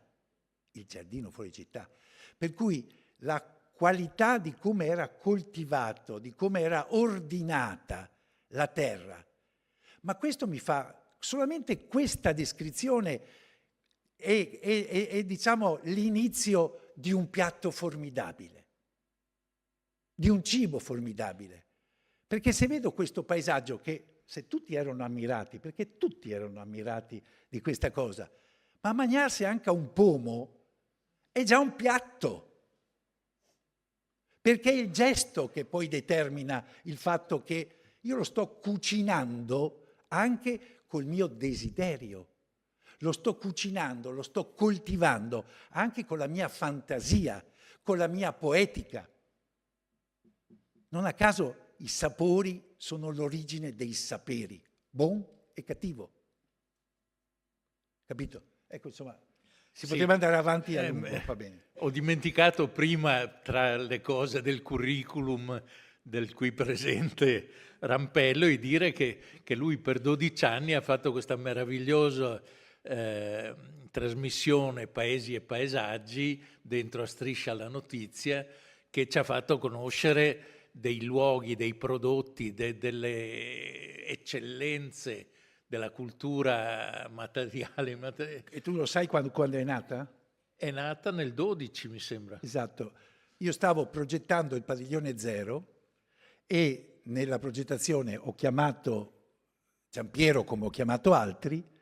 Il giardino fuori città. Per cui la qualità di come era coltivato, di come era ordinata la terra. Ma questo mi fa, solamente questa descrizione è diciamo l'inizio di un piatto formidabile, di un cibo formidabile. Perché se vedo questo paesaggio che, se tutti erano ammirati, perché tutti erano ammirati di questa cosa, ma mangiarsi anche un pomo è già un piatto. Perché è il gesto che poi determina il fatto che io lo sto cucinando anche col mio desiderio. Lo sto cucinando, lo sto coltivando anche con la mia fantasia, con la mia poetica. Non a caso i sapori sono l'origine dei saperi, buon e cattivo. Capito? Ecco, insomma, si poteva andare avanti a lungo, va bene. Ho dimenticato prima, tra le cose del curriculum del qui presente Rampello, di dire che lui per 12 anni ha fatto questa meravigliosa trasmissione Paesi e Paesaggi dentro a Striscia la Notizia, che ci ha fatto conoscere dei luoghi, dei prodotti, delle eccellenze della cultura materiale. E tu lo sai quando è nata? È nata nel 12, mi sembra. Esatto. Io stavo progettando il Padiglione Zero e nella progettazione ho chiamato Giampiero, come ho chiamato altri,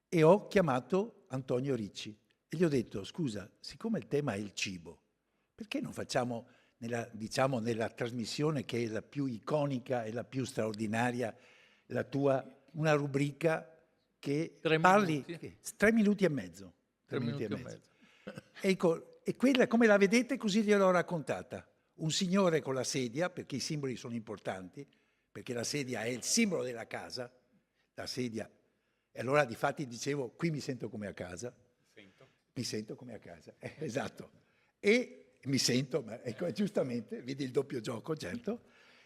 e ho chiamato Antonio Ricci. E gli ho detto, scusa, siccome il tema è il cibo, perché non facciamo nella trasmissione che è la più iconica e la più straordinaria, la tua, una rubrica che 3 parli minuti. 3 minuti e mezzo. 3 minuti e mezzo. Ecco, e quella, come la vedete, così gliel'ho raccontata. Un signore con la sedia, perché i simboli sono importanti, perché la sedia è il simbolo della casa, la sedia. E allora difatti dicevo, qui mi sento come a casa. Mi sento come a casa, esatto. E mi sento, ma ecco, giustamente, vedi il doppio gioco, certo.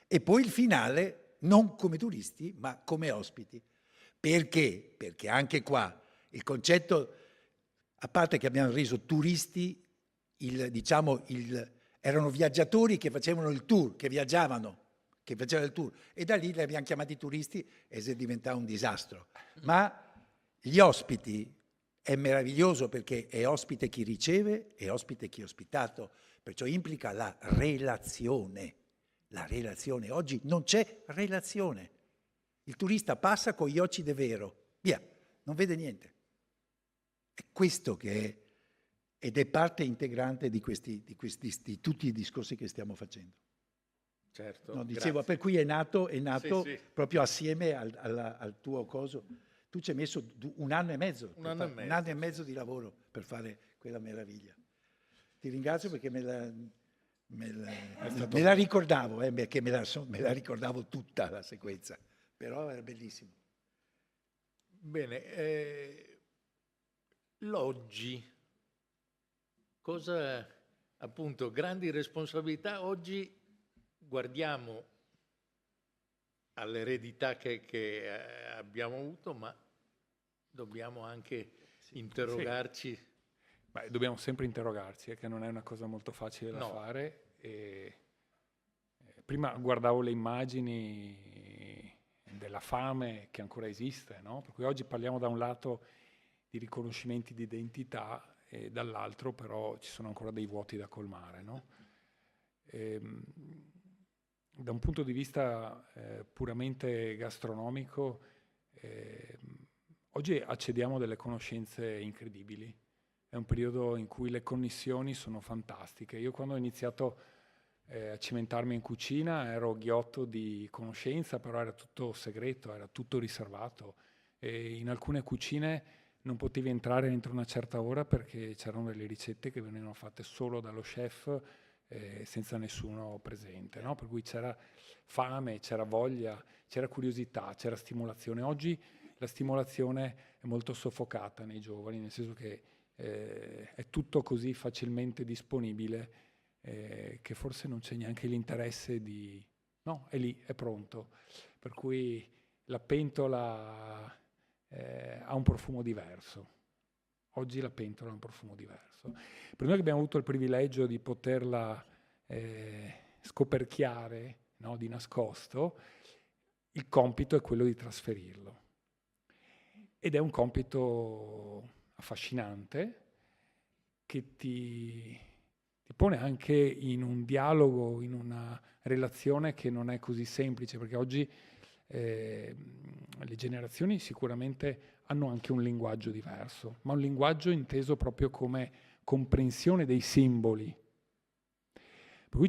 E poi il finale, non come turisti, ma come ospiti. Perché? Perché anche qua il concetto, a parte che abbiamo reso turisti, erano viaggiatori che facevano il tour, che viaggiavano, che facevano il tour. E da lì li abbiamo chiamati turisti e si è diventato un disastro. Ma gli ospiti è meraviglioso perché è ospite chi riceve e ospite chi è ospitato. Perciò implica la relazione. La relazione. Oggi non c'è relazione. Il turista passa con gli occhi de vero. Via, non vede niente. È questo che è, ed è parte integrante di tutti i discorsi che stiamo facendo. Certo, No, dicevo, per cui è nato sì. Proprio assieme al tuo coso. Tu ci hai messo 1 anno e mezzo. Un anno e mezzo di lavoro per fare quella meraviglia. Ti ringrazio perché me la ricordavo, perché me la ricordavo tutta la sequenza, però era bellissimo. Bene, l'oggi, cosa, appunto, grandi responsabilità. Oggi guardiamo all'eredità che abbiamo avuto, ma dobbiamo anche interrogarci. Sì. Beh, dobbiamo sempre interrogarci, che non è una cosa molto facile da fare. Prima guardavo le immagini della fame che ancora esiste, no? Per cui oggi parliamo da un lato di riconoscimenti di identità e dall'altro però ci sono ancora dei vuoti da colmare, no? Da un punto di vista puramente gastronomico, oggi accediamo a delle conoscenze incredibili è un periodo in cui le connessioni sono fantastiche. Io quando ho iniziato a cimentarmi in cucina ero ghiotto di conoscenza, però era tutto segreto, era tutto riservato. E in alcune cucine non potevi entrare entro una certa ora perché c'erano delle ricette che venivano fatte solo dallo chef senza nessuno presente, no? Per cui c'era fame, c'era voglia, c'era curiosità, c'era stimolazione. Oggi la stimolazione è molto soffocata nei giovani, nel senso che è tutto così facilmente disponibile che forse non c'è neanche l'interesse di... No, è lì, è pronto. Per cui la pentola ha un profumo diverso. Oggi la pentola ha un profumo diverso. Per noi che abbiamo avuto il privilegio di poterla scoperchiare, no, di nascosto, il compito è quello di trasferirlo. Ed è un compito affascinante che ti pone anche in un dialogo, in una relazione che non è così semplice, perché oggi le generazioni sicuramente hanno anche un linguaggio diverso, ma un linguaggio inteso proprio come comprensione dei simboli. Per cui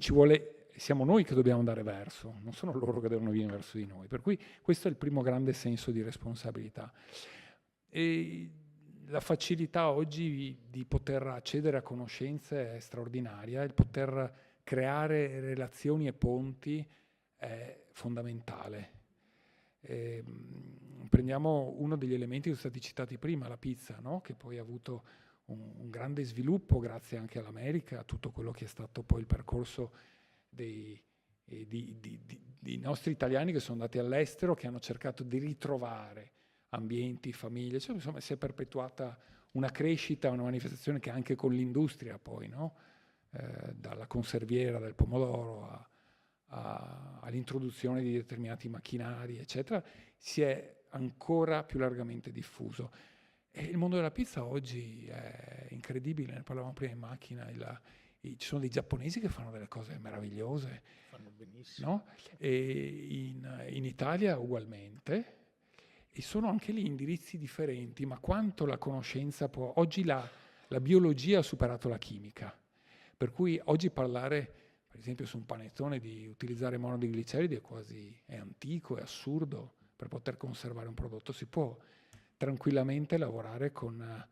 siamo noi che dobbiamo andare verso, non sono loro che devono venire verso di noi. Per cui questo è il primo grande senso di responsabilità. E la facilità oggi di poter accedere a conoscenze è straordinaria, il poter creare relazioni e ponti è fondamentale. Prendiamo uno degli elementi che sono stati citati prima, la pizza, no? Che poi ha avuto un grande sviluppo grazie anche all'America, a tutto quello che è stato poi il percorso dei nostri italiani che sono andati all'estero, che hanno cercato di ritrovare ambienti, famiglie, cioè, insomma si è perpetuata una crescita, una manifestazione che anche con l'industria poi, no? Dalla conserviera del pomodoro all'introduzione di determinati macchinari, eccetera, si è ancora più largamente diffuso. E il mondo della pizza oggi è incredibile, ne parlavamo prima in macchina, ci sono dei giapponesi che fanno delle cose meravigliose, Fanno benissimo. no? E in Italia ugualmente, e sono anche lì indirizzi differenti, ma quanto la conoscenza può... Oggi la biologia ha superato la chimica, per cui oggi parlare, per esempio su un panettone, di utilizzare monodigliceridi è antico, è assurdo per poter conservare un prodotto. Si può tranquillamente lavorare con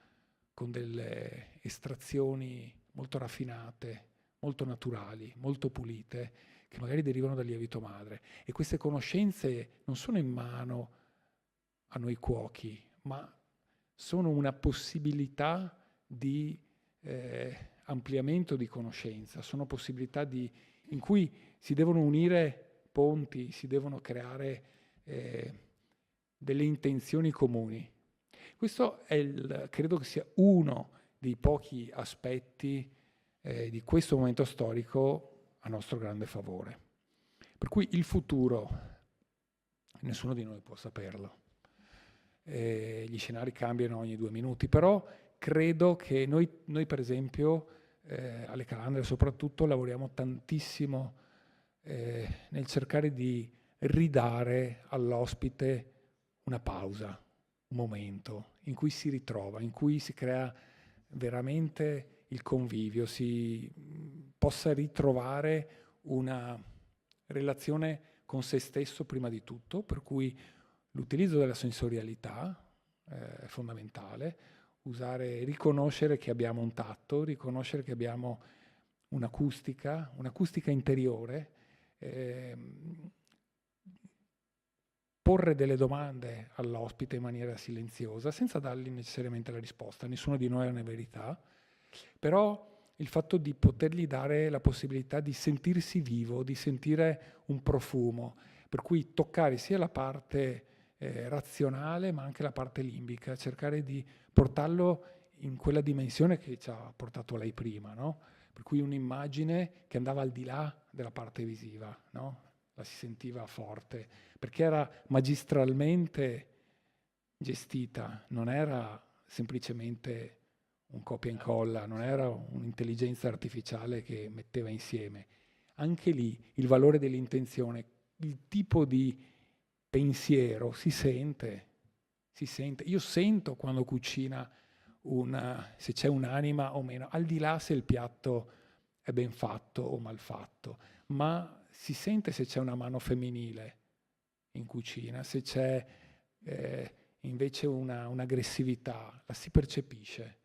delle estrazioni molto raffinate, molto naturali, molto pulite, che magari derivano dal lievito madre. E queste conoscenze non sono in mano a noi cuochi, ma sono una possibilità di ampliamento di conoscenza, sono possibilità in cui si devono unire ponti, si devono creare delle intenzioni comuni. Questo credo che sia uno dei pochi aspetti di questo momento storico a nostro grande favore. Per cui il futuro, nessuno di noi può saperlo. Gli scenari cambiano ogni 2 minuti, però credo che noi per esempio alle Calandre soprattutto lavoriamo tantissimo nel cercare di ridare all'ospite una pausa, un momento in cui si ritrova, in cui si crea veramente il convivio, si possa ritrovare una relazione con se stesso prima di tutto, per cui l'utilizzo della sensorialità è fondamentale, riconoscere che abbiamo un tatto, riconoscere che abbiamo un'acustica interiore, porre delle domande all'ospite in maniera silenziosa, senza dargli necessariamente la risposta. Nessuno di noi ha una verità, però il fatto di potergli dare la possibilità di sentirsi vivo, di sentire un profumo, per cui toccare sia la parte razionale ma anche la parte limbica, cercare di portarlo in quella dimensione che ci ha portato lei prima, no? Per cui un'immagine che andava al di là della parte visiva, no? La si sentiva forte, perché era magistralmente gestita, non era semplicemente un copia e incolla, non era un'intelligenza artificiale che metteva insieme. Anche lì il valore dell'intenzione, il tipo di pensiero si sente. Io sento quando cucina se c'è un'anima o meno, al di là se il piatto è ben fatto o mal fatto, ma si sente se c'è una mano femminile in cucina, se c'è invece un'aggressività, la si percepisce.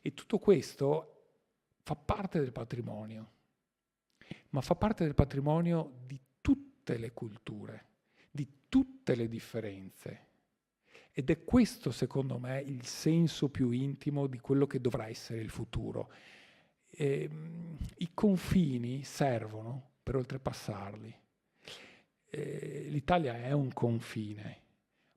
E tutto questo fa parte del patrimonio, ma fa parte del patrimonio di tutte le culture, di tutte le differenze. Ed è questo, secondo me, il senso più intimo di quello che dovrà essere il futuro. I confini servono per oltrepassarli. L'Italia è un confine,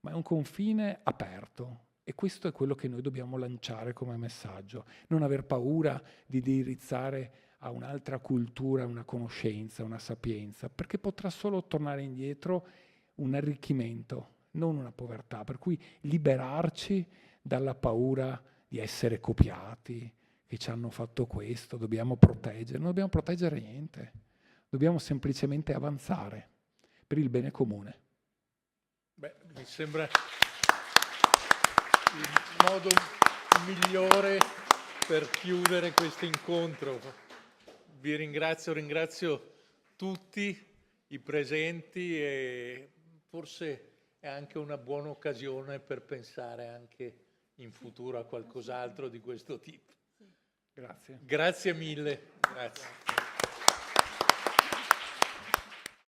ma è un confine aperto, e questo è quello che noi dobbiamo lanciare come messaggio. Non aver paura di indirizzare a un'altra cultura, una conoscenza, una sapienza, perché potrà solo tornare indietro un arricchimento, non una povertà. Per cui liberarci dalla paura di essere copiati, che ci hanno fatto questo, dobbiamo proteggere. Non dobbiamo proteggere niente, dobbiamo semplicemente avanzare per il bene comune. Beh, mi sembra il modo migliore per chiudere questo incontro. Vi ringrazio tutti i presenti, e forse è anche una buona occasione per pensare anche in futuro a qualcos'altro di questo tipo. Grazie. Grazie mille. Grazie.